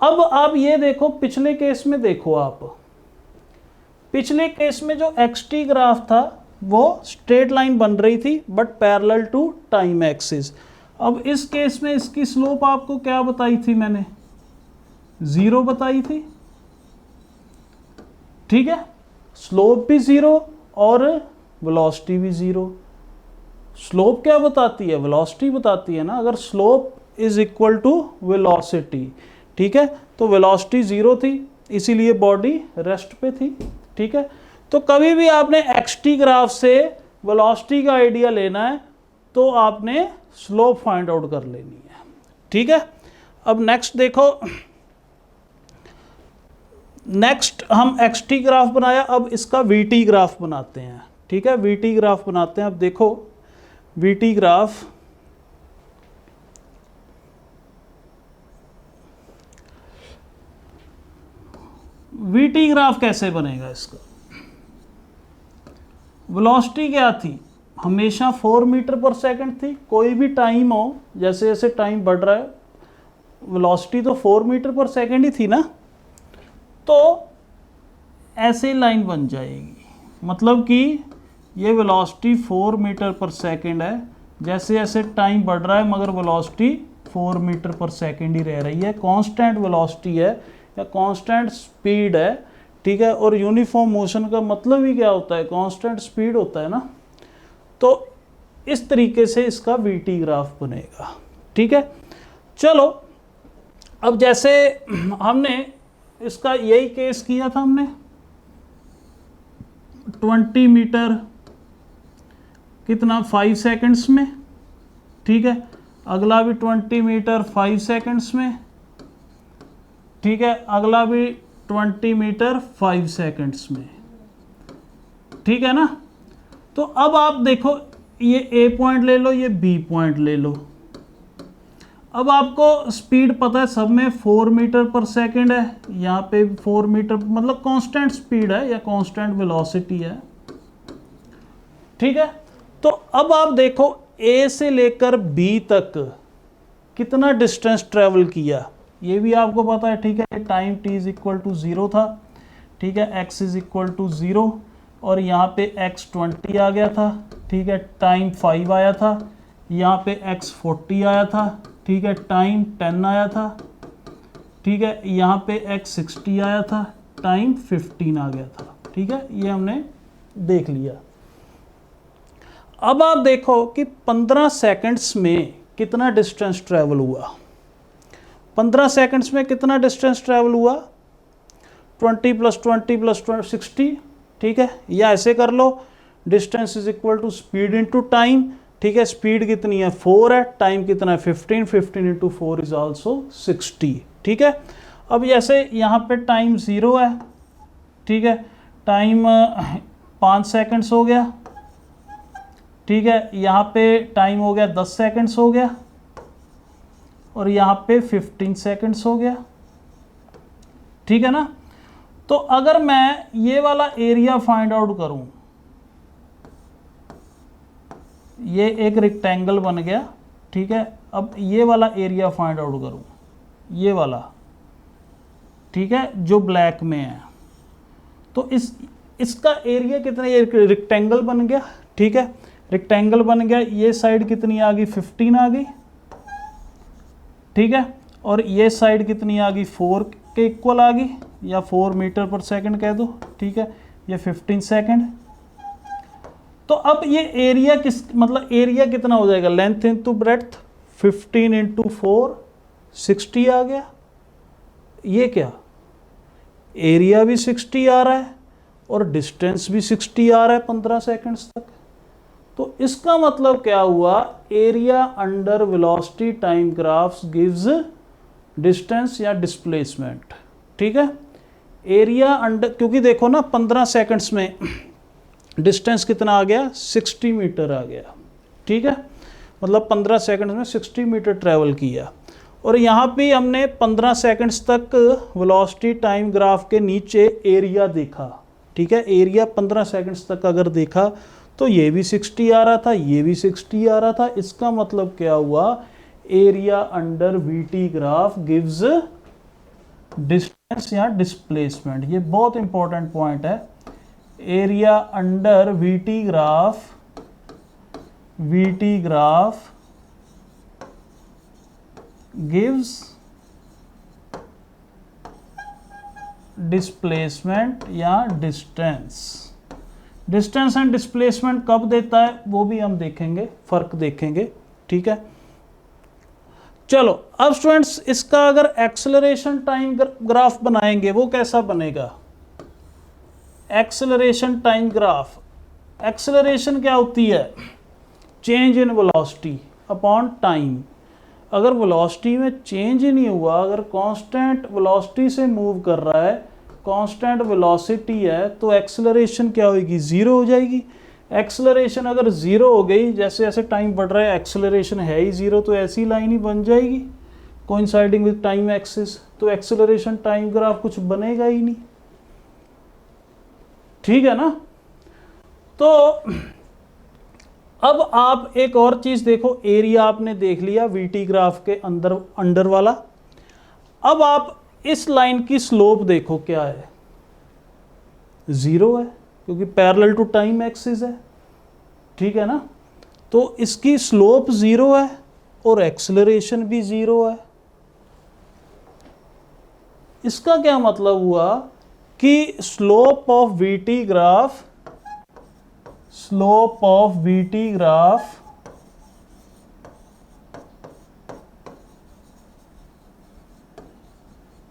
अब आप ये देखो, पिछले केस में देखो, आप पिछले केस में जो xt ग्राफ था वो स्ट्रेट लाइन बन रही थी but parallel to time axis. अब इस केस में इसकी स्लोप आपको क्या बताई थी मैंने, 0 बताई थी। ठीक है, स्लोप भी 0 और वेलोसिटी भी 0। स्लोप क्या बताती है, वेलोसिटी बताती है ना, अगर slope is equal to velocity. ठीक है, तो वेलोसिटी 0 थी, इसीलिए बॉडी रेस्ट पे थी। ठीक है, तो कभी भी आपने xt ग्राफ से वेलोसिटी का आइडिया लेना है तो आपने स्लोप फाइंड आउट कर लेनी है। ठीक है, अब नेक्स्ट देखो, नेक्स्ट हम xt ग्राफ बनाया, अब इसका vt ग्राफ बनाते हैं। ठीक है, vt ग्राफ बनाते हैं। अब देखो vt ग्राफ, वीटी ग्राफ कैसे बनेगा इसका? वेलोसिटी क्या थी? हमेशा 4 मीटर पर सेकंड थी। कोई भी टाइम हो, जैसे जैसे टाइम बढ़ रहा है, वेलोसिटी तो 4 मीटर पर सेकंड ही थी ना। तो ऐसे लाइन बन जाएगी, मतलब कि ये वेलोसिटी 4 मीटर पर सेकंड है, जैसे जैसे टाइम बढ़ रहा है मगर वेलोसिटी 4 मीटर पर सेकंड ही रह रही है। कांस्टेंट वेलोसिटी है या कांस्टेंट स्पीड है, ठीक है। और यूनिफॉर्म मोशन का मतलब ही क्या होता है? कांस्टेंट स्पीड होता है ना। तो इस तरीके से इसका वीटी ग्राफ बनेगा, ठीक है। चलो, अब जैसे हमने इसका यही केस किया था, हमने 20 मीटर कितना 5 सेकंड्स में, ठीक है। अगला भी 20 मीटर 5 सेकंड्स में, ठीक है। अगला भी 20 मीटर 5 सेकंड्स में, ठीक है ना। तो अब आप देखो, ये ए पॉइंट ले लो, ये बी पॉइंट ले लो। अब आपको स्पीड पता है सब में 4 मीटर पर सेकंड है, यहाँ पे 4 मीटर, मतलब कांस्टेंट स्पीड है या कांस्टेंट वेलोसिटी है, ठीक है। तो अब आप देखो ए से लेकर बी तक कितना डिस्टेंस ट्रेवल किया, ये भी आपको पता है, ठीक है। Time t is equal to 0 था, ठीक है। x इज इक्वल टू 0 और यहाँ पे x 20 आ गया था, ठीक है। टाइम 5 आया था, यहाँ पे x 40 आया था, ठीक है। टाइम 10 आया था, ठीक है। यहाँ पे x 60 आया था, टाइम 15 आ गया था, ठीक है। ये हमने देख लिया। अब आप देखो कि 15 सेकंड्स में कितना डिस्टेंस ट्रैवल हुआ। 15 सेकंड्स में कितना डिस्टेंस ट्रैवल हुआ? 20 + 20 + 60, ठीक है। या ऐसे कर लो, distance is equal to speed into time, ठीक है। स्पीड कितनी है? 4 है, टाइम कितना है? 15, 15 × 4 इज आल्सो 60, ठीक है। अब जैसे यहाँ पे टाइम 0 है, ठीक है। टाइम 5 सेकंड्स हो गया, ठीक है। यहाँ पे टाइम हो गया 10 सेकंड्स हो गया और यहाँ पे 15 सेकंड्स हो गया, ठीक है ना। तो अगर मैं ये वाला एरिया फाइंड आउट करूं, ये एक रेक्टेंगल बन गया, ठीक है। अब ये वाला एरिया फाइंड आउट करूं, ये वाला, ठीक है, जो ब्लैक में है, तो इसका एरिया कितना? ये रेक्टेंगल बन गया, ठीक है। रेक्टेंगल बन गया, ये साइड कितनी आ गई? 15 आ गई, ठीक है। और ये साइड कितनी आ गई? 4 के इक्वल आ गई, या 4 मीटर पर सेकंड कह दो, ठीक है। ये 15 सेकंड। तो अब ये एरिया मतलब एरिया कितना हो जाएगा? लेंथ इंटू ब्रेड्थ, 15 × 4 60 आ गया। ये क्या? एरिया भी 60 आ रहा है और डिस्टेंस भी 60 आ रहा है 15 सेकंड्स तक। तो इसका मतलब क्या हुआ? Area under velocity time graphs gives distance या डिस्प्लेसमेंट, ठीक है। एरिया अंडर, क्योंकि देखो ना 15 सेकंड्स में डिस्टेंस कितना आ गया? 60 मीटर आ गया, ठीक है। मतलब 15 सेकंड्स में 60 मीटर ट्रेवल किया। और यहाँ पे हमने 15 सेकंड्स तक वेलोसिटी टाइम ग्राफ के नीचे एरिया देखा, ठीक है। एरिया 15 सेकंड्स तक अगर देखा तो ये भी 60 आ रहा था, ये भी 60 आ रहा था। इसका मतलब क्या हुआ? Area under VT graph gives distance या डिस्प्लेसमेंट। ये बहुत इंपॉर्टेंट पॉइंट है। Area under VT graph gives displacement या डिस्टेंस। डिस्टेंस एंड डिस्प्लेसमेंट कब देता है वो भी हम देखेंगे, फर्क देखेंगे, ठीक है। चलो, अब स्टूडेंट्स इसका अगर एक्सेलरेशन टाइम ग्राफ बनाएंगे, वो कैसा बनेगा? एक्सेलरेशन टाइम ग्राफ, एक्सेलरेशन क्या होती है? Change in velocity upon time. अगर वेलोसिटी में चेंज ही नहीं हुआ, अगर कांस्टेंट वेलोसिटी से मूव कर रहा है, कांस्टेंट वेलोसिटी है, तो एक्सेलरेशन क्या होगी? 0 हो जाएगी। एक्सेलरेशन अगर 0 हो गई, जैसे जैसे टाइम बढ़ रहा है एक्सेलरेशन है ही 0, तो ऐसी लाइन ही बन जाएगी कोइंसाइडिंग विद टाइम एक्सिस, तो एक्सेलरेशन टाइम ग्राफ कुछ बनेगा ही नहीं, ठीक है ना। तो अब आप एक और चीज देखो, एरिया आपने देख लिया वीटी ग्राफ के अंदर अंडर वाला। अब आप इस लाइन की स्लोप देखो क्या है, 0 है, क्योंकि पैरेलल टू टाइम एक्सिस है, ठीक है ना। तो इसकी स्लोप 0 है और एक्सेलरेशन भी 0 है। इसका क्या मतलब हुआ कि slope of VT graph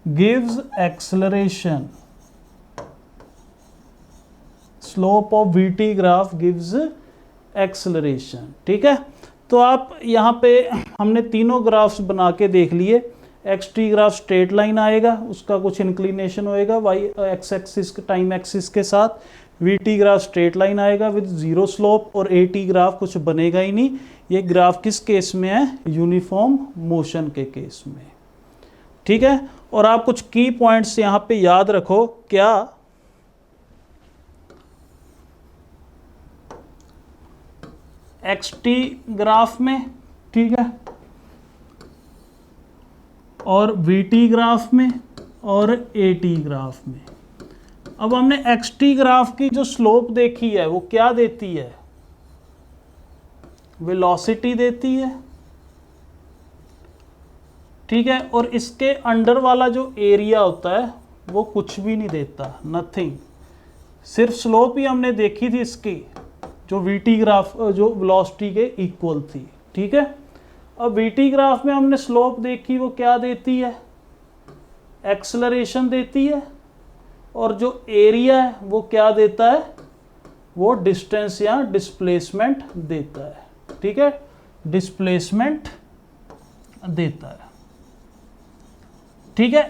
gives acceleration. Slope of VT graph gives acceleration, ठीक है। तो आप यहाँ पे हमने तीनों ग्राफ्स बना के देख लिए। X T graph straight line आएगा, उसका कुछ इंक्लिनेशन होएगा Y X axis time axis के साथ। V T graph straight line आएगा विद 0 स्लोप, और ए टी ग्राफ कुछ बनेगा ही नहीं। ये ग्राफ किस केस में है, यूनिफॉर्म मोशन के केस में, ठीक है। और आप कुछ की पॉइंट्स यहाँ पे याद रखो, क्या एक्स टी ग्राफ में, ठीक है, और वी टी ग्राफ में और ए टी ग्राफ में। अब हमने एक्स टी ग्राफ की जो स्लोप देखी है वो क्या देती है, वेलोसिटी देती है, ठीक है। और इसके अंडर वाला जो एरिया होता है वो कुछ भी नहीं देता, नथिंग। सिर्फ स्लोप ही हमने देखी थी इसकी, जो वीटी ग्राफ जो वेलोसिटी के इक्वल थी, ठीक है। अब वीटी ग्राफ में हमने स्लोप देखी, वो क्या देती है, एक्सेलरेशन देती है। और जो एरिया है वो क्या देता है, वो डिस्टेंस या डिस्प्लेसमेंट देता है, ठीक है, डिस्प्लेसमेंट देता है, ठीक है।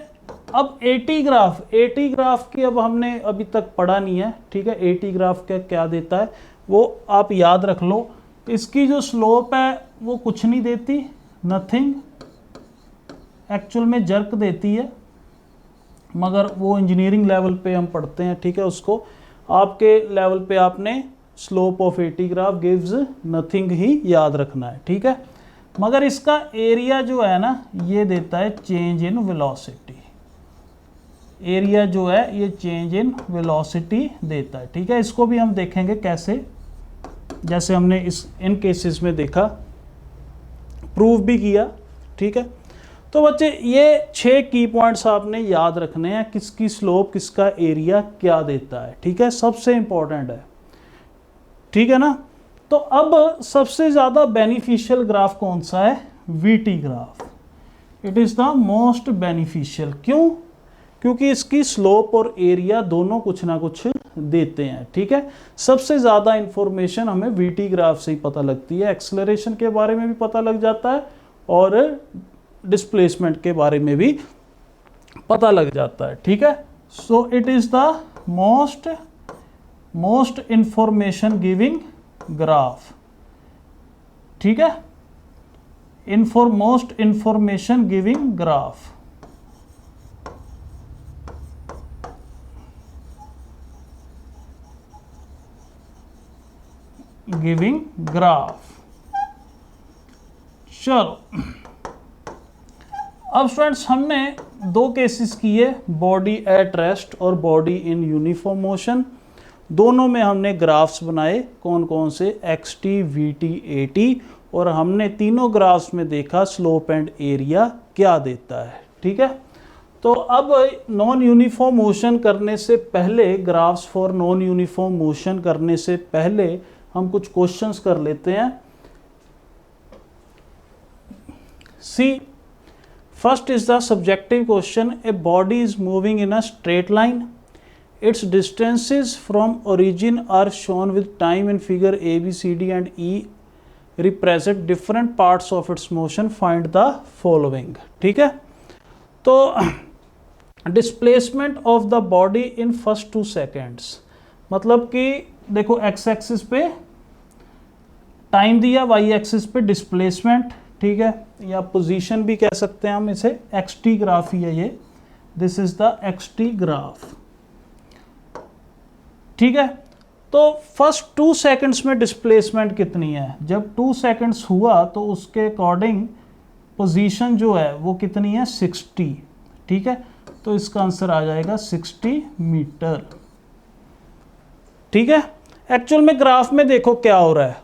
अब एटी ग्राफ की अब हमने अभी तक पढ़ा नहीं है, ठीक है। एटी ग्राफ का क्या देता है वो आप याद रख लो। इसकी जो स्लोप है वो कुछ नहीं देती, नथिंग, एक्चुअल में जर्क देती है, मगर वो इंजीनियरिंग लेवल पे हम पढ़ते हैं, ठीक है। उसको आपके लेवल पे आपने slope of eighty graph gives nothing ही याद रखना है, ठीक है। मगर इसका एरिया जो है ना ये देता है चेंज इन वेलोसिटी। एरिया जो है ये चेंज इन वेलोसिटी देता है, ठीक है। इसको भी हम देखेंगे कैसे, जैसे हमने इन केसेस में देखा, प्रूव भी किया, ठीक है। तो बच्चे ये 6 की पॉइंट्स आपने याद रखने हैं, किसकी स्लोप किसका एरिया क्या देता है, ठीक है, सबसे इंपॉर्टेंट है, ठीक है ना। तो अब सबसे ज़्यादा बेनिफिशियल ग्राफ कौन सा है, VT graph. It is the most beneficial. क्यों, क्योंकि इसकी स्लोप और एरिया दोनों कुछ ना कुछ देते हैं, ठीक है। सबसे ज़्यादा इंफॉर्मेशन हमें वीटी ग्राफ से ही पता लगती है। एक्सेलरेशन के बारे में भी पता लग जाता है और डिस्प्लेसमेंट के बारे में भी पता लग जाता है, ठीक है। So it is the most information giving graph, ठीक है, most information giving graph. Giving graph. चलो अब स्टूडेंट्स हमने 2 केसेस किए, बॉडी एट रेस्ट और बॉडी इन यूनिफॉर्म मोशन। दोनों में हमने ग्राफ्स बनाए, कौन कौन से, x T, we T, A T, और हमने तीनों ग्राफ्स में देखा स्लोप एंड एरिया क्या देता है, ठीक है। तो अब नॉन यूनिफॉर्म मोशन करने से पहले, graphs for non uniform motion करने से पहले हम कुछ क्वेश्चंस कर लेते हैं। See first is the subjective question, a body is moving in a straight line, its distances from origin are shown with time in figure A, B, C, D and E represent different parts of its motion, find the following, ठीक है। तो displacement of the body in first 2 seconds, मतलब कि देखो x axis पे time दिया, y axis पे displacement, ठीक है, या पोजीशन भी कह सकते हैं हम इसे, एक्स टी ग्राफ ही है ये, this is the x T graph, ठीक है। तो फर्स्ट 2 सेकंड्स में डिस्प्लेसमेंट कितनी है, जब 2 सेकंड्स हुआ तो उसके अकॉर्डिंग पोजीशन जो है वो कितनी है 60, ठीक है। तो इसका आंसर आ जाएगा 60 मीटर, ठीक है। एक्चुअल में ग्राफ में देखो क्या हो रहा है,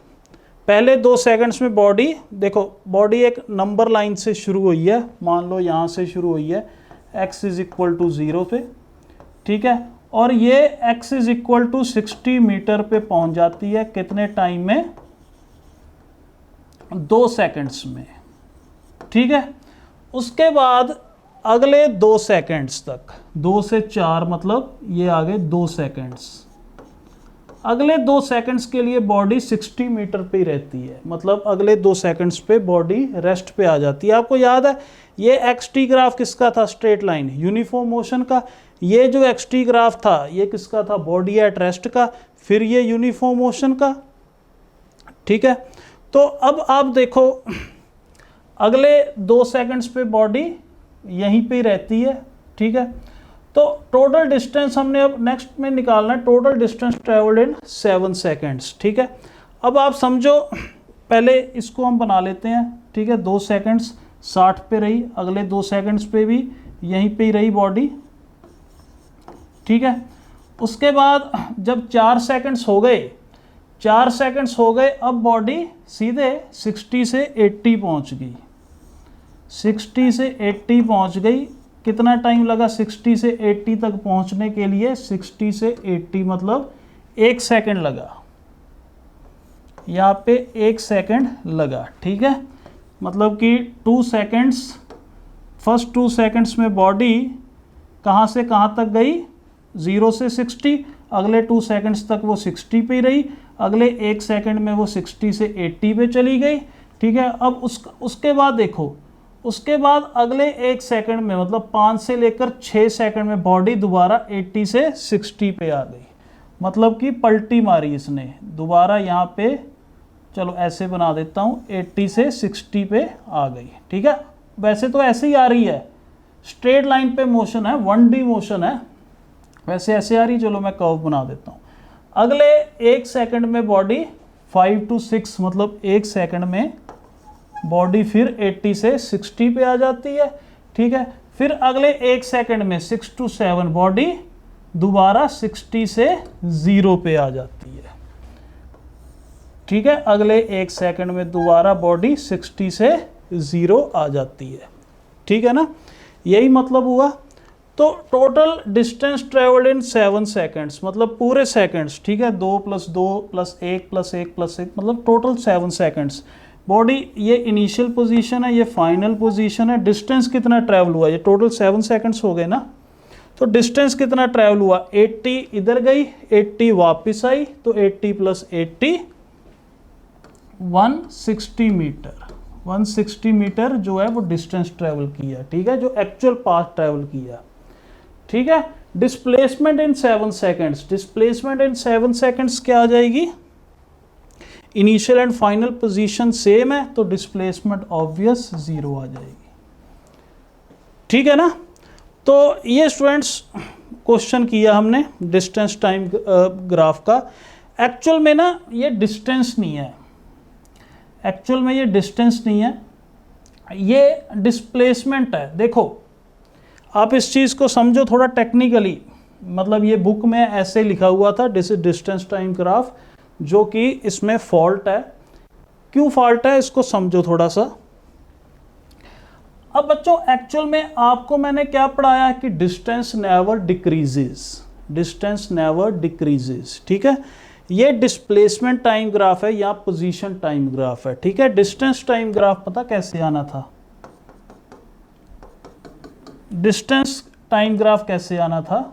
पहले 2 सेकंड्स में बॉडी, देखो बॉडी एक नंबर लाइन से शुरू हुई है, मान लो यहाँ से शुरू हुई है x इज इक्वल टू 0 पे, ठीक है, और ये x is equal to 60 metre पे पहुंच जाती है कितने टाइम में, 2 सेकंड्स में, ठीक है। उसके बाद अगले 2 सेकंड्स तक, 2 से 4 मतलब ये आगे 2 सेकंड्स, अगले 2 सेकंड्स के लिए बॉडी 60 मीटर पे ही रहती है, मतलब अगले 2 सेकंड्स पे बॉडी रेस्ट पे आ जाती है। आपको याद है ये एक्स-टी ग्राफ किसका था, स्ट्रेट लाइन यूनिफॉर्म मोशन का, ये जो एक्स-टी ग्राफ था ये किसका था, बॉडी एट रेस्ट का, फिर ये यूनिफॉर्म मोशन का, ठीक है। तो अब आप देखो अगले 2 सेकंड्स पे बॉडी यहीं पे ही रहती है, ठीक है। तो टोटल डिस्टेंस हमने अब नेक्स्ट में निकालना है, total distance travelled in 7 seconds, ठीक है। अब आप समझो, पहले इसको हम बना लेते हैं, ठीक है। 2 सेकंड्स 60 पे रही, अगले 2 सेकंड्स पे भी यहीं पे ही रही बॉडी, ठीक है। उसके बाद जब 4 सेकंड्स हो गए, 4 सेकंड्स हो गए, अब बॉडी सीधे 60 से 80 पहुंच गई, 60 से 80 पहुंच गई। कितना टाइम लगा 60 से 80 तक पहुंचने के लिए, 60 से 80 मतलब 1 सेकंड लगा, यहाँ पे 1 सेकंड लगा, ठीक है। मतलब कि 2 सेकंड्स, फर्स्ट 2 सेकंड्स में बॉडी कहाँ से कहाँ तक गई, 0 से 60, अगले 2 सेकंड्स तक वो 60 पे रही, अगले 1 सेकंड में वो 60 से 80 पे चली गई, ठीक है। अब उसके बाद देखो, उसके बाद अगले 1 सेकंड में मतलब 5 से लेकर 6 सेकंड में बॉडी दोबारा 80 से 60 पे आ गई, मतलब कि पलटी मारी इसने दोबारा, यहाँ पे चलो ऐसे बना देता हूँ, 80 से 60 पे आ गई, ठीक है। वैसे तो ऐसे ही आ रही है, स्ट्रेट लाइन पे मोशन है, 1D मोशन है, वैसे ऐसे आ रही, चलो मैं कर्व बना देता हूँ। अगले 1 सेकंड में बॉडी 5 to 6 मतलब 1 सेकंड में बॉडी फिर 80 से 60 पे आ जाती है, ठीक है। फिर अगले 1 सेकंड में 6 to 7 बॉडी दोबारा 60 से 0 पे आ जाती है, ठीक है। अगले 1 सेकंड में दोबारा बॉडी 60 से 0 आ जाती है, ठीक है ना, यही मतलब हुआ। तो total distance travelled in 7 seconds मतलब पूरे सेकंड्स, ठीक है, 2 + 2 + 1 + 1 + 1 मतलब टोटल 7 सेकंड्स। बॉडी ये इनिशियल पोजीशन है, ये फाइनल पोजीशन है। डिस्टेंस कितना ट्रैवल हुआ, ये टोटल 7 सेकंड्स हो गए ना, तो डिस्टेंस कितना ट्रैवल हुआ, 80 इधर गई, 80 वापस आई, तो 80 + 80 160 मीटर, 160 मीटर जो है वो डिस्टेंस ट्रैवल किया, ठीक है, जो एक्चुअल पाथ ट्रैवल किया, ठीक है। Displacement in 7 seconds, displacement in 7 seconds क्या आ जाएगी, initial and final position same है तो डिस्प्लेसमेंट ऑब्वियस 0 आ जाएगी, ठीक है ना। तो ये स्टूडेंट्स क्वेश्चन किया हमने डिस्टेंस टाइम ग्राफ का। एक्चुअल में ना ये डिस्टेंस नहीं है, एक्चुअल में ये डिस्टेंस नहीं है, ये डिस्प्लेसमेंट है। देखो आप इस चीज़ को समझो थोड़ा टेक्निकली, मतलब ये बुक में ऐसे लिखा हुआ था डिस्टेंस टाइम ग्राफ, जो कि इसमें फॉल्ट है। क्यों फॉल्ट है इसको समझो थोड़ा सा। अब बच्चों एक्चुअल में आपको मैंने क्या पढ़ाया कि distance never decreases, distance never decreases, ठीक है। ये डिस्प्लेसमेंट टाइम ग्राफ है या पोजीशन टाइम ग्राफ है, ठीक है। डिस्टेंस टाइम ग्राफ पता कैसे आना था, डिस्टेंस टाइम ग्राफ कैसे आना था,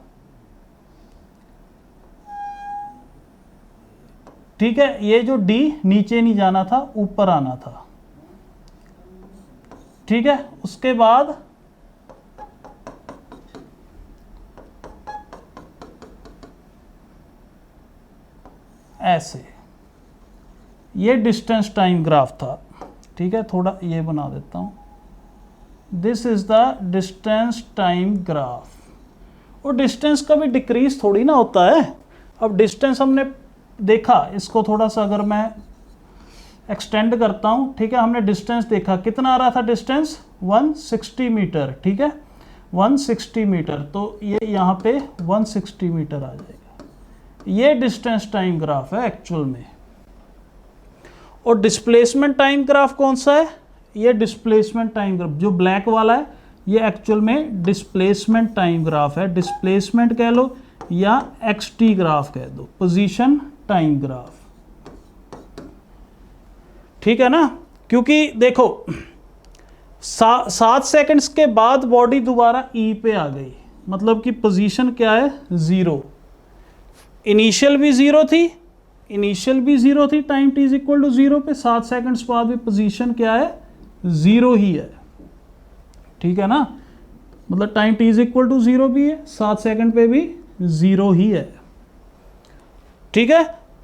ठीक है। ये जो D नीचे नहीं जाना था, ऊपर आना था, ठीक है। उसके बाद ऐसे, ये डिस्टेंस टाइम ग्राफ था, ठीक है। थोड़ा ये बना देता हूं, this is the distance time graph. और डिस्टेंस का भी डिक्रीज थोड़ी ना होता है, अब डिस्टेंस हमने देखा, इसको थोड़ा सा अगर मैं एक्सटेंड करता हूँ, ठीक है, हमने डिस्टेंस देखा, कितना आ रहा था डिस्टेंस 160 मीटर, ठीक है 160 मीटर, तो ये यहाँ पे 160 मीटर आ जाएगा। ये डिस्टेंस टाइम ग्राफ है एक्चुअल में। और डिस्प्लेसमेंट टाइम ग्राफ कौन सा है? ये डिस्प्लेसमेंट टाइम ग्राफ जो ब्लैक वाला है, ये एक्चुअल में डिस्प्लेसमेंट टाइम ग्राफ है। डिस्प्लेसमेंट कह लो या एक्सटी ग्राफ कह दो, पोजीशन टाइम ग्राफ, ठीक है ना। क्योंकि देखो 7 सेकंड्स के बाद बॉडी दोबारा ई पे आ गई, मतलब कि पोजीशन क्या है 0, इनिशियल भी 0 थी, time t is equal to 0 पे, 7 सेकंड्स बाद भी पोजीशन क्या है 0 ही है, ठीक है ना, मतलब time t is equal to 0 भी है, 7 सेकंड पे भी 0 ही है, ठीक है।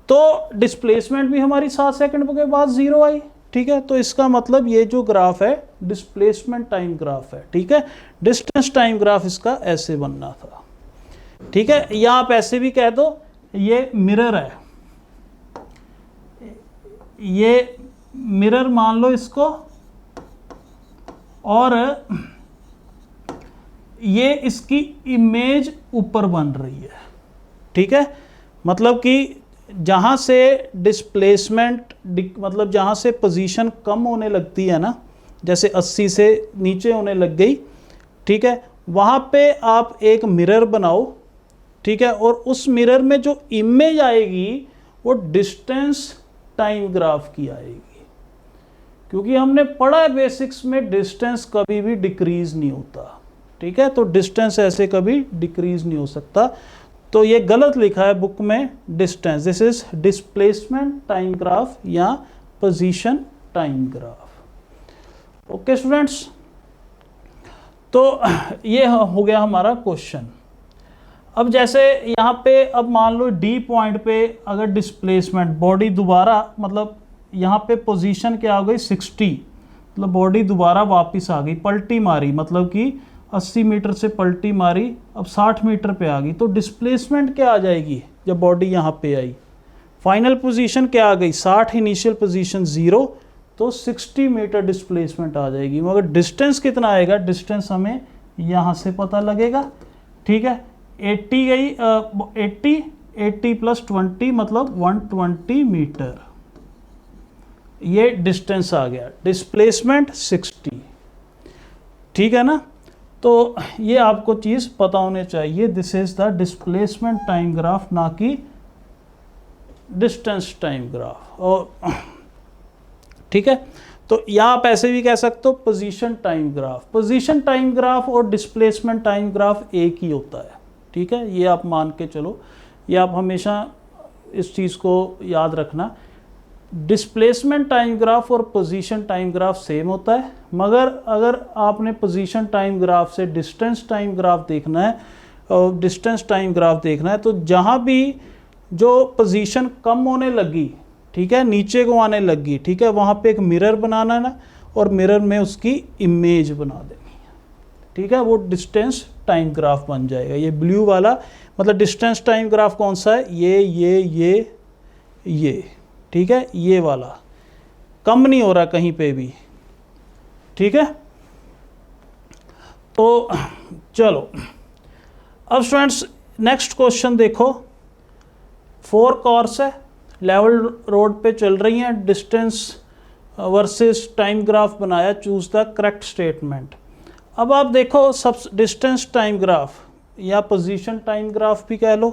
तो डिस्प्लेसमेंट भी हमारी 7 सेकंड के बाद 0 आई, ठीक है। तो इसका मतलब ये जो ग्राफ है डिस्प्लेसमेंट टाइम ग्राफ है, ठीक है। डिस्टेंस टाइम ग्राफ इसका ऐसे बनना था, ठीक है। या आप ऐसे भी कह दो ये मिरर है, ये मिरर मान लो इसको, और ये इसकी इमेज ऊपर बन रही है, ठीक है। मतलब कि जहाँ से डिस्प्लेसमेंट मतलब जहाँ से पोजीशन कम होने लगती है ना, जैसे 80 से नीचे होने लग गई, ठीक है, वहाँ पे आप एक मिरर बनाओ, ठीक है, और उस मिरर में जो इमेज आएगी वो डिस्टेंस टाइम ग्राफ की आएगी। क्योंकि हमने पढ़ा है बेसिक्स में डिस्टेंस कभी भी डिक्रीज नहीं होता, ठीक है। तो डिस्टेंस ऐसे कभी डिक्रीज नहीं हो सकता, तो ये गलत लिखा है बुक में distance, this is displacement time graph या position time graph. Okay students, तो ये हो गया हमारा क्वेश्चन। अब जैसे यहाँ पे, अब मान लो डी पॉइंट पे अगर डिस्प्लेसमेंट बॉडी दोबारा, मतलब यहाँ पे पोजीशन क्या हो गई 60, मतलब बॉडी दोबारा वापस आ गई, पलटी मारी, मतलब कि 80 मीटर से पलटी मारी, अब 60 मीटर पे आ गई, तो डिस्प्लेसमेंट क्या आ जाएगी जब बॉडी यहाँ पे आई? फाइनल पोजीशन क्या आ गई 60, इनिशियल पोजीशन 0, तो 60 मीटर डिस्प्लेसमेंट आ जाएगी। मगर डिस्टेंस कितना आएगा? डिस्टेंस हमें यहाँ से पता लगेगा, ठीक है। 80 गई, 80 प्लस 20 मतलब 120 मीटर, ये डिस्टेंस आ गया, डिस्प्लेसमेंट 60, ठीक है ना। तो ये आपको चीज़ पता होने चाहिए, this is the displacement time graph, ना कि डिस्टेंस टाइम ग्राफ। और ठीक है, तो यहाँ आप ऐसे भी कह सकते हो position time graph. Position time graph और डिस्प्लेसमेंट टाइम ग्राफ एक ही होता है, ठीक है, ये आप मान के चलो, ये आप हमेशा इस चीज़ को याद रखना। डिस्प्लेसमेंट टाइम ग्राफ और पोजीशन टाइम ग्राफ सेम होता है, मगर अगर आपने पोजीशन टाइम ग्राफ से डिस्टेंस टाइम ग्राफ देखना है और डिस्टेंस टाइम ग्राफ देखना है, तो जहाँ भी जो पोजीशन कम होने लगी, ठीक है, नीचे को आने लगी, ठीक है, वहाँ पे एक मिरर बनाना है ना, और मिरर में उसकी इमेज बना देनी है, ठीक है, वो डिस्टेंस टाइम ग्राफ बन जाएगा। ये ब्लू वाला मतलब डिस्टेंस टाइम ग्राफ कौन सा है? ये, ठीक है, ये वाला कम नहीं हो रहा कहीं पे भी, ठीक है। तो चलो अब स्टूडेंट्स नेक्स्ट क्वेश्चन देखो। 4 कार्स है, लेवल रोड पे चल रही हैं, डिस्टेंस वर्सेस टाइम ग्राफ बनाया, चूज द करेक्ट स्टेटमेंट। अब आप देखो, सब डिस्टेंस टाइम ग्राफ या पोजीशन टाइम ग्राफ भी कह लो,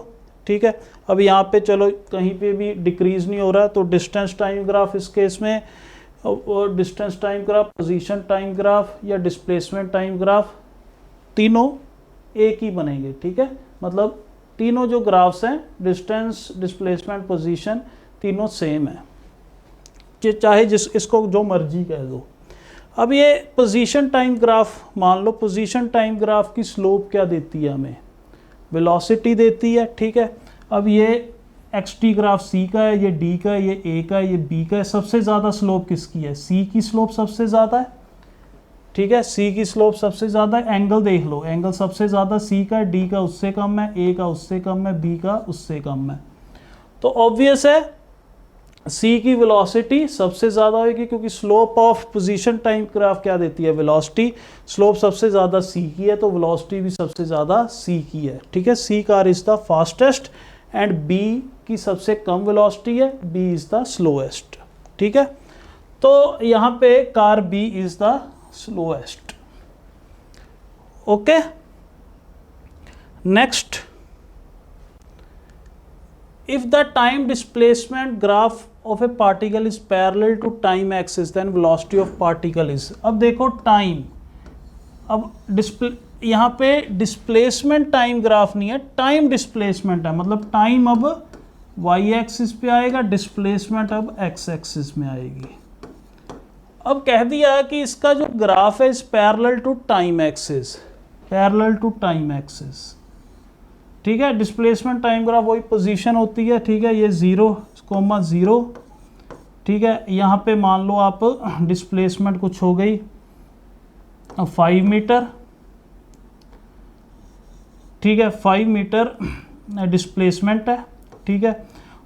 ठीक है। अब यहाँ पे चलो कहीं पे भी डिक्रीज नहीं हो रहा, तो डिस्टेंस टाइम ग्राफ इस केस में, और distance time graph, position time graph या डिस्प्लेसमेंट टाइम ग्राफ, तीनों एक ही बनेंगे, ठीक है। मतलब तीनों जो ग्राफ्स हैं, डिस्टेंस, डिस्प्लेसमेंट, पोजीशन, तीनों सेम है, चाहे इसको जो मर्जी कह दो। अब ये पोजीशन टाइम ग्राफ मान लो, पोजीशन टाइम ग्राफ की स्लोप क्या देती है हमें? वेलोसिटी देती है, ठीक है। अब ये एक्स-टी ग्राफ सी का है, ये डी का है, ये ए का है, ये बी का है। सबसे ज़्यादा स्लोप किसकी है? सी की स्लोप सबसे ज़्यादा है, ठीक है, सी की स्लोप सबसे ज़्यादा है। एंगल देख लो, एंगल सबसे ज़्यादा सी का है, डी का उससे कम है, ए का उससे कम है, बी का उससे कम है। तो ऑब्वियस है सी की वेलोसिटी सबसे ज़्यादा होगी, क्योंकि slope of position time graph क्या देती है, वेलोसिटी। स्लोप सबसे ज़्यादा सी की है तो वेलोसिटी भी सबसे ज़्यादा सी की है, ठीक है। C car is the fastest and B की सबसे कम वेलोसिटी है, बी इज़ द स्लोएस्ट, ठीक है। तो यहाँ पे car B is the slowest, okay. Next, if the time displacement graph of a particle is parallel to time axis then velocity of particle is। अब देखो टाइम, अब यहाँ पे डिस्प्लेसमेंट टाइम ग्राफ नहीं है, टाइम डिस्प्लेसमेंट है, मतलब time अब वाई एक्सिस पे आएगा, डिस्प्लेसमेंट अब एक्स एक्सिस में आएगी। अब कह दिया कि इसका जो ग्राफ है is parallel to time axis, parallel to time axis, ठीक है। डिस्प्लेसमेंट टाइम ग्राफ वही पोजीशन होती है, ठीक है। ये 0,0, ठीक है। यहाँ पे मान लो आप डिस्प्लेसमेंट कुछ हो गई 5 मीटर, ठीक है, 5 मीटर डिस्प्लेसमेंट है, ठीक है।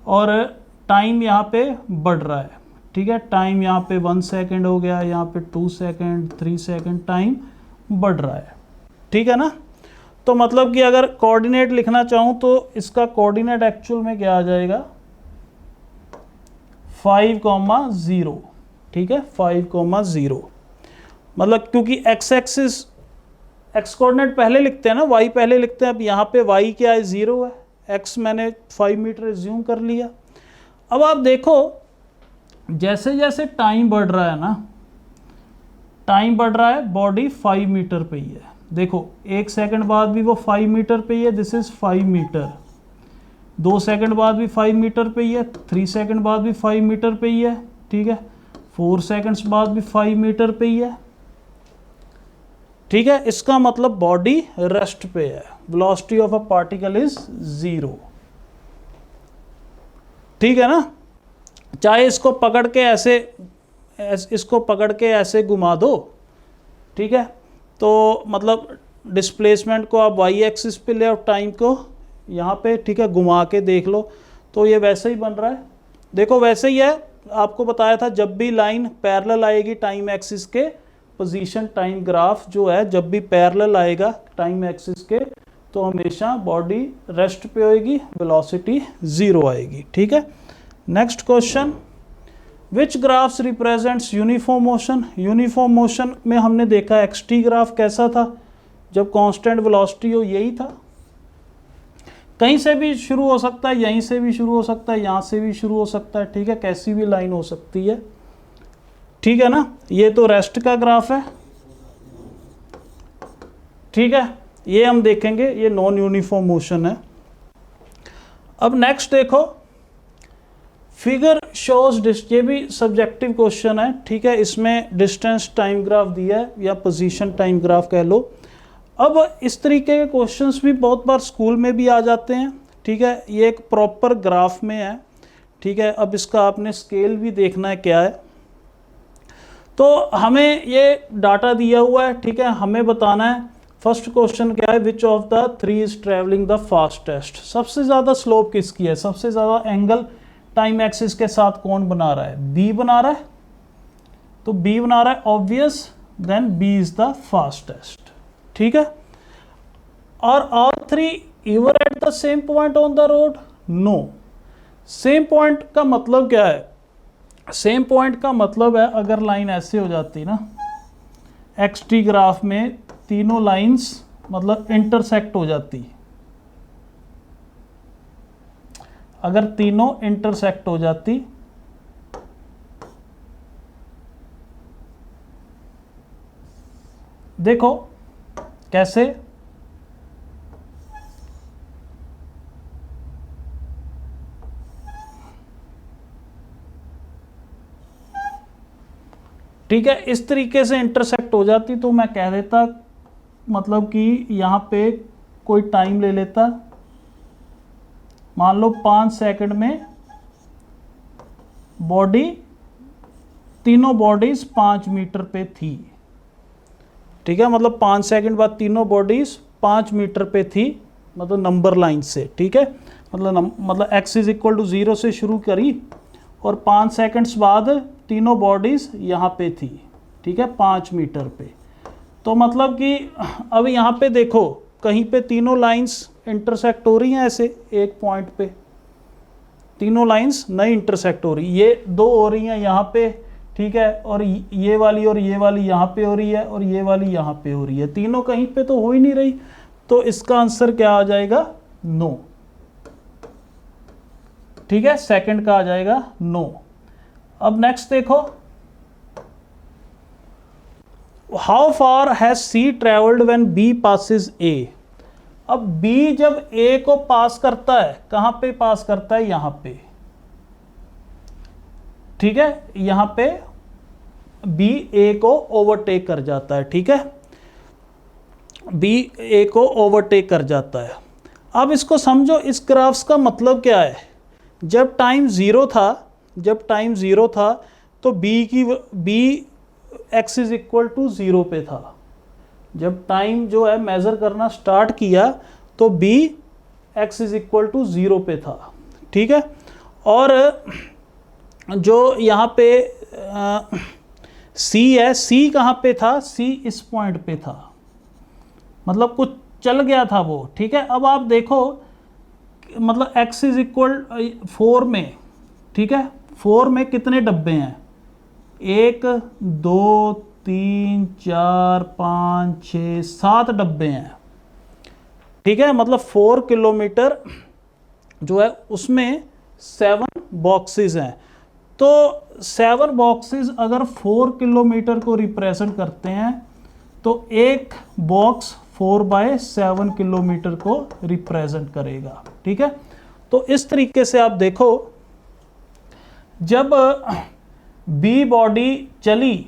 और टाइम यहाँ पे बढ़ रहा है, ठीक है। टाइम यहाँ पे 1 सेकेंड हो गया, यहाँ पे 2 सेकेंड, 3 सेकेंड, टाइम बढ़ रहा है, ठीक है ना। तो मतलब कि अगर कोऑर्डिनेट लिखना चाहूँ तो इसका कोऑर्डिनेट एक्चुअल में क्या आ जाएगा, 5,0, ठीक है, 5,0। मतलब क्योंकि एक्स एक्सिस, एक्स कोऑर्डिनेट पहले लिखते हैं ना, वाई पहले लिखते हैं। अब यहाँ पे वाई क्या है, 0 है, एक्स मैंने 5 मीटर एज्यूम कर लिया। अब आप देखो जैसे जैसे टाइम बढ़ रहा है ना, टाइम बढ़ रहा है, बॉडी 5 मीटर पे ही है। देखो 1 सेकंड बाद भी वो 5 मीटर पे ही है, दिस इज 5 मीटर। 2 सेकंड बाद भी 5 मीटर पे ही है, 3 सेकंड बाद भी 5 मीटर पे ही है, ठीक है। 4 सेकंड्स बाद भी 5 मीटर पे ही है, ठीक है। इसका मतलब बॉडी रेस्ट पे है, velocity of a particle is 0, ठीक है ना। चाहे इसको पकड़ के ऐसे, इसको पकड़ के ऐसे घुमा दो, ठीक है। तो मतलब डिस्प्लेसमेंट को आप वाई एक्सिस पे ले और टाइम को यहाँ पे, ठीक है, घुमा के देख लो तो ये वैसे ही बन रहा है। देखो वैसे ही है, आपको बताया था जब भी लाइन पैरेलल आएगी टाइम एक्सिस के, पोजीशन टाइम ग्राफ जो है जब भी पैरेलल आएगा टाइम एक्सिस के, तो हमेशा बॉडी रेस्ट पे होएगी, वेलोसिटी 0 आएगी, ठीक है। Next question, which graphs represents uniform motion. Uniform motion में हमने देखा एक्सटी ग्राफ कैसा था, जब कांस्टेंट वेलोसिटी हो, यही था। कहीं से भी शुरू हो सकता है, यहीं से भी शुरू हो सकता है, यहाँ से भी शुरू हो सकता है, ठीक है, कैसी भी लाइन हो सकती है, ठीक है ना। ये तो रेस्ट का ग्राफ है, ठीक है, ये हम देखेंगे, ये नॉन यूनिफॉर्म मोशन है। अब नेक्स्ट देखो, फिगर शोज, ये भी सब्जेक्टिव क्वेश्चन है, ठीक है। इसमें डिस्टेंस टाइम ग्राफ दिया है या पोजीशन टाइम ग्राफ कह लो। अब इस तरीके के क्वेश्चंस भी बहुत बार स्कूल में भी आ जाते हैं, ठीक है। ये एक प्रॉपर ग्राफ में है, ठीक है। अब इसका आपने स्केल भी देखना है क्या है। तो हमें ये डाटा दिया हुआ है, ठीक है, हमें बताना है फर्स्ट क्वेश्चन क्या है, which of the 3 is travelling the fastest. सबसे ज़्यादा स्लोप किसकी है, सबसे ज़्यादा एंगल टाइम एक्सिस के साथ कौन बना रहा है, बी बना रहा है, तो बी बना रहा है obvious, then B is the fastest, ठीक है। और all 3 ever at the same point on the road, no. Same point का मतलब क्या है, सेम पॉइंट का मतलब है अगर लाइन ऐसे हो जाती ना, एक्स टी ग्राफ में तीनों लाइंस मतलब इंटरसेक्ट हो जाती, अगर तीनों इंटरसेक्ट हो जाती, देखो कैसे, ठीक है, इस तरीके से इंटरसेक्ट हो जाती तो मैं कह देता, मतलब कि यहाँ पे कोई टाइम ले लेता, मान लो 5 सेकंड में बॉडी, तीनों बॉडीज 5 मीटर पे थी, ठीक है। मतलब 5 सेकंड बाद तीनों बॉडीज 5 मीटर पे थी, मतलब नंबर लाइन से, ठीक है, मतलब x इज इक्वल टू 0 से शुरू करी और 5 सेकंड्स बाद तीनों बॉडीज़ यहाँ पे थी, ठीक है, 5 मीटर पे। तो मतलब कि अब यहाँ पे देखो कहीं पे तीनों लाइंस इंटरसेक्ट हो रही हैं, ऐसे एक पॉइंट पे तीनों लाइंस नहीं इंटरसेक्ट हो रही, ये दो हो रही हैं यहाँ पे, ठीक है, और ये वाली यहाँ पे हो रही है और ये वाली यहाँ पे हो रही है, तीनों कहीं पे तो हो ही नहीं रही। तो इसका आंसर क्या आ जाएगा? नो, ठीक है, सेकंड का आ जाएगा नो। अब नेक्स्ट देखो, how far has C travelled when B passes A. अब बी जब ए को पास करता है, कहां पे पास करता है? यहां पे, ठीक है, यहां पे बी ए को ओवरटेक कर जाता है, ठीक है, बी ए को ओवरटेक कर जाता है। अब इसको समझो, इस ग्राफ्स का मतलब क्या है? जब टाइम ज़ीरो था तो B X is equal to 0 पे था। जब टाइम जो है मेज़र करना स्टार्ट किया तो B X is equal to 0 पे था, ठीक है। और जो यहाँ पे सी है, सी कहाँ पे था? सी इस पॉइंट पे था, मतलब कुछ चल गया था वो, ठीक है। अब आप देखो, मतलब x इज इक्वल 4 में, ठीक है, 4 में कितने डब्बे हैं? 1 2 3 4 5 6 7 डब्बे हैं, ठीक है, मतलब 4 किलोमीटर जो है उसमें 7 बॉक्सेस हैं। तो 7 बॉक्सेस अगर 4 किलोमीटर को रिप्रेजेंट करते हैं तो एक बॉक्स 4/7 किलोमीटर को रिप्रेजेंट करेगा, ठीक है। तो इस तरीके से आप देखो, जब बी बॉडी चली,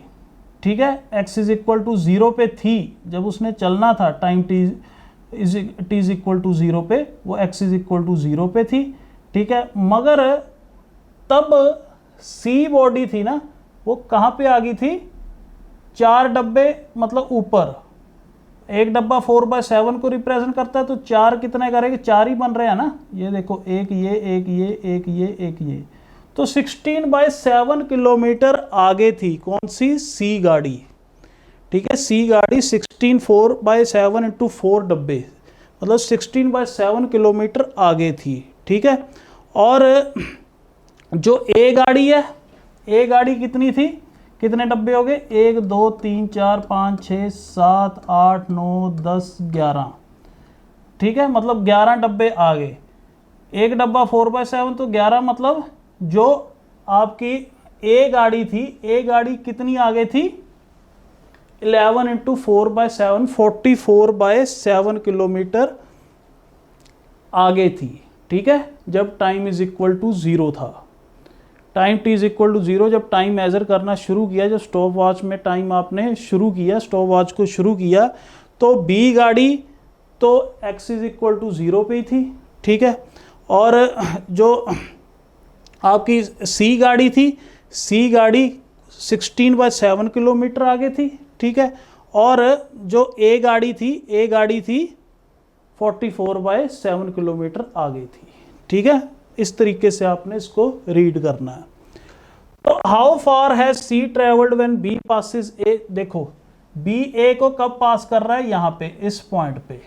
ठीक है, x इज इक्वल टू 0 पे थी, जब उसने चलना था time t is equal to 0 पे, वो x इज इक्वल टू 0 पे थी, ठीक है। मगर तब सी बॉडी थी ना, वो कहाँ पे आ गई थी? 4 डब्बे, मतलब ऊपर एक डब्बा 4/7 को रिप्रेजेंट करता है, तो 4 कितने करेंगे? 4 ही बन रहे हैं ना, ये देखो, एक ये एक ये एक ये एक ये, तो 16/7 किलोमीटर आगे थी कौन सी? सी गाड़ी, ठीक है, सी गाड़ी 16 4/7 इंटू 4 डब्बे, मतलब 16/7 किलोमीटर आगे थी, ठीक है। और जो ए गाड़ी है, ए गाड़ी कितनी थी? कितने डब्बे हो गए? 1 2 3 4 5 6 7 8 9 10 11, ठीक है, मतलब 11 डब्बे आ गए। एक डब्बा 4/7 तो 11, मतलब जो आपकी ए गाड़ी थी, ए गाड़ी कितनी आगे थी? 11 इंटू 4/7 44/7 किलोमीटर आगे थी, ठीक है, जब टाइम इज इक्वल टू 0 था। Time t is equal to 0, जब टाइम मेज़र करना शुरू किया, जब स्टॉप वॉच में टाइम आपने शुरू किया, स्टॉप वॉच को शुरू किया, तो बी गाड़ी तो x इज इक्वल टू 0 पे ही थी, ठीक है। और जो आपकी सी गाड़ी थी, सी गाड़ी 16/7 किलोमीटर आगे थी, ठीक है। और जो ए गाड़ी थी 44/7 किलोमीटर आगे थी, ठीक है। इस तरीके से आपने इसको रीड करना है। तो how far has C travelled when B passes A. देखो, बी ए को कब पास कर रहा है? यहाँ पे, इस पॉइंट पे,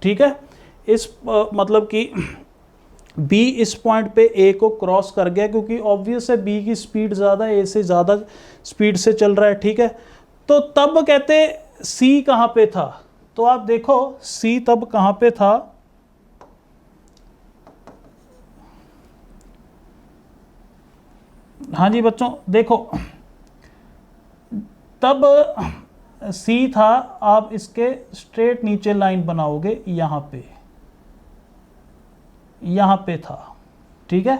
ठीक है, इस मतलब कि बी इस पॉइंट पे ए को क्रॉस कर गया, क्योंकि ऑब्वियस है बी की स्पीड ज़्यादा है, ए से ज़्यादा स्पीड से चल रहा है, ठीक है। तो तब कहते सी कहाँ पे था? तो आप देखो सी तब कहाँ पे था? हाँ जी बच्चों, देखो तब सी था, आप इसके स्ट्रेट नीचे लाइन बनाओगे, यहाँ पे था, ठीक है।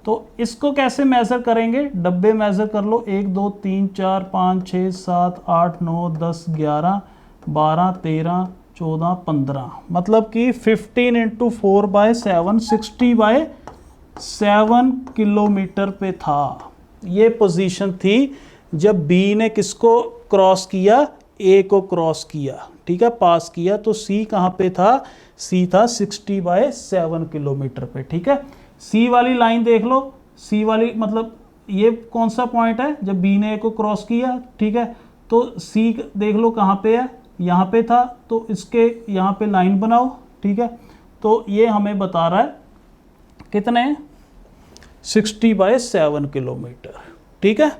तो इसको कैसे मेज़र करेंगे? डब्बे मेज़र कर लो, 1 2 3 4 5 6 7 8 9 10 11 12 13 14 15, मतलब कि 15 इंटू 4/7 60/7 किलोमीटर पे था। ये पोजीशन थी जब बी ने किसको क्रॉस किया? ए को क्रॉस किया, ठीक है, पास किया, तो सी कहाँ पे था, सी था 60/7 किलोमीटर पे, ठीक है। सी वाली लाइन देख लो, सी वाली मतलब ये कौन सा पॉइंट है, जब बी ने ए को क्रॉस किया, ठीक है, तो सी देख लो कहाँ पे है, यहाँ पे था, तो इसके यहाँ पे लाइन बनाओ, ठीक है। तो ये हमें बता रहा है कितने, 60/7 किलोमीटर, ठीक है।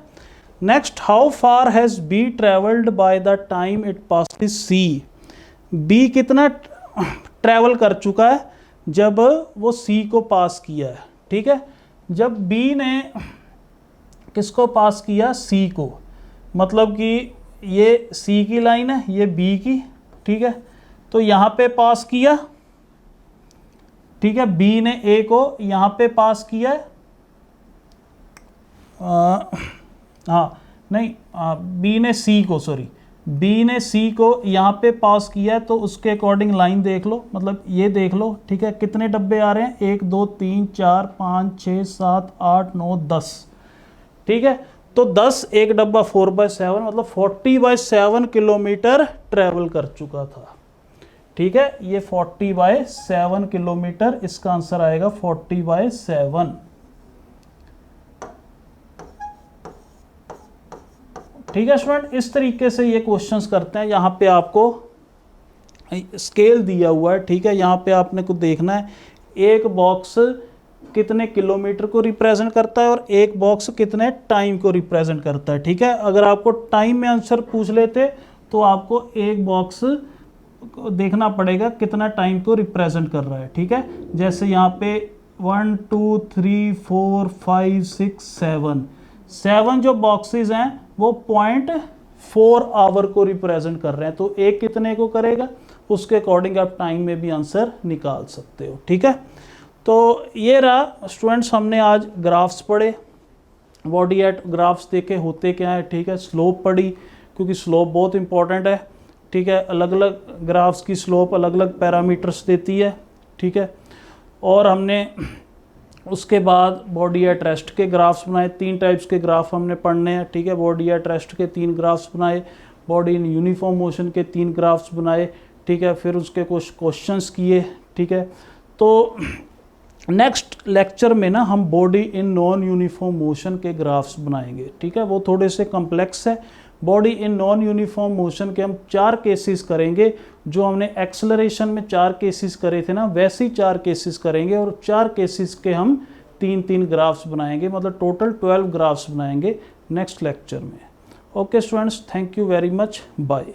Next, how far has B travelled by the time it passes C. B कितना ट्रैवल कर चुका है जब वो सी को पास किया है, ठीक है। जब बी ने किसको पास किया, सी को, मतलब कि ये सी की लाइन है, ये बी की, ठीक है, तो यहाँ पे पास किया, ठीक है, बी ने ए को यहाँ पे पास किया है, हाँ नहीं, बी ने सी को, सॉरी, बी ने सी को यहाँ पे पास किया है, तो उसके अकॉर्डिंग लाइन देख लो, मतलब ये देख लो, ठीक है। कितने डब्बे आ रहे हैं, 1 2 3 4 5 6 7 8 9 10, ठीक है। तो 10 एक डब्बा 4/7 मतलब 40/7 किलोमीटर ट्रैवल कर चुका था, ठीक है। ये 40/7 किलोमीटर, इसका आंसर आएगा 40/7, ठीक है स्टूडेंट। इस तरीके से ये क्वेश्चंस करते हैं। यहाँ पे आपको स्केल दिया हुआ है, ठीक है, यहाँ पे आपने को देखना है एक बॉक्स कितने किलोमीटर को रिप्रेजेंट करता है और एक बॉक्स कितने टाइम को रिप्रेजेंट करता है, ठीक है। अगर आपको टाइम में आंसर पूछ लेते तो आपको एक बॉक्स देखना पड़ेगा कितना टाइम को रिप्रेजेंट कर रहा है, ठीक है। जैसे यहाँ पे 1 2 3 4 5 6 7 जो बॉक्सेस हैं वो 0.4 आवर को रिप्रेजेंट कर रहे हैं, तो एक कितने को करेगा, उसके अकॉर्डिंग आप टाइम में भी आंसर निकाल सकते हो, ठीक है। तो ये रहा स्टूडेंट्स, हमने आज ग्राफ्स पढ़े, बॉडी एट ग्राफ्स देखे होते क्या है, ठीक है। स्लोप पढ़ी, क्योंकि स्लोप बहुत इंपॉर्टेंट है, ठीक है। अलग अलग ग्राफ्स की स्लोप अलग अलग पैरामीटर्स देती है, ठीक है। और हमने उसके बाद बॉडी एट रेस्ट के ग्राफ्स बनाए, 3 टाइप्स के ग्राफ हमने पढ़ने हैं, ठीक है। बॉडी एट रेस्ट के 3 ग्राफ्स बनाए, बॉडी इन यूनिफॉर्म मोशन के 3 ग्राफ्स बनाए, ठीक है। फिर उसके कुछ क्वेश्चंस किए, ठीक है। तो नेक्स्ट लेक्चर में ना हम body in non uniform motion के ग्राफ्स बनाएंगे, ठीक है। वो थोड़े से कम्प्लेक्स है। Body in non uniform motion के हम 4 केसेस करेंगे, जो हमने एक्सेलरेशन में 4 केसेस करे थे ना, वैसे ही 4 केसेस करेंगे, और 4 केसेस के हम 3-3 ग्राफ्स बनाएंगे, मतलब टोटल 12 ग्राफ्स बनाएंगे नेक्स्ट लेक्चर में। Okay students, thank you very much, bye.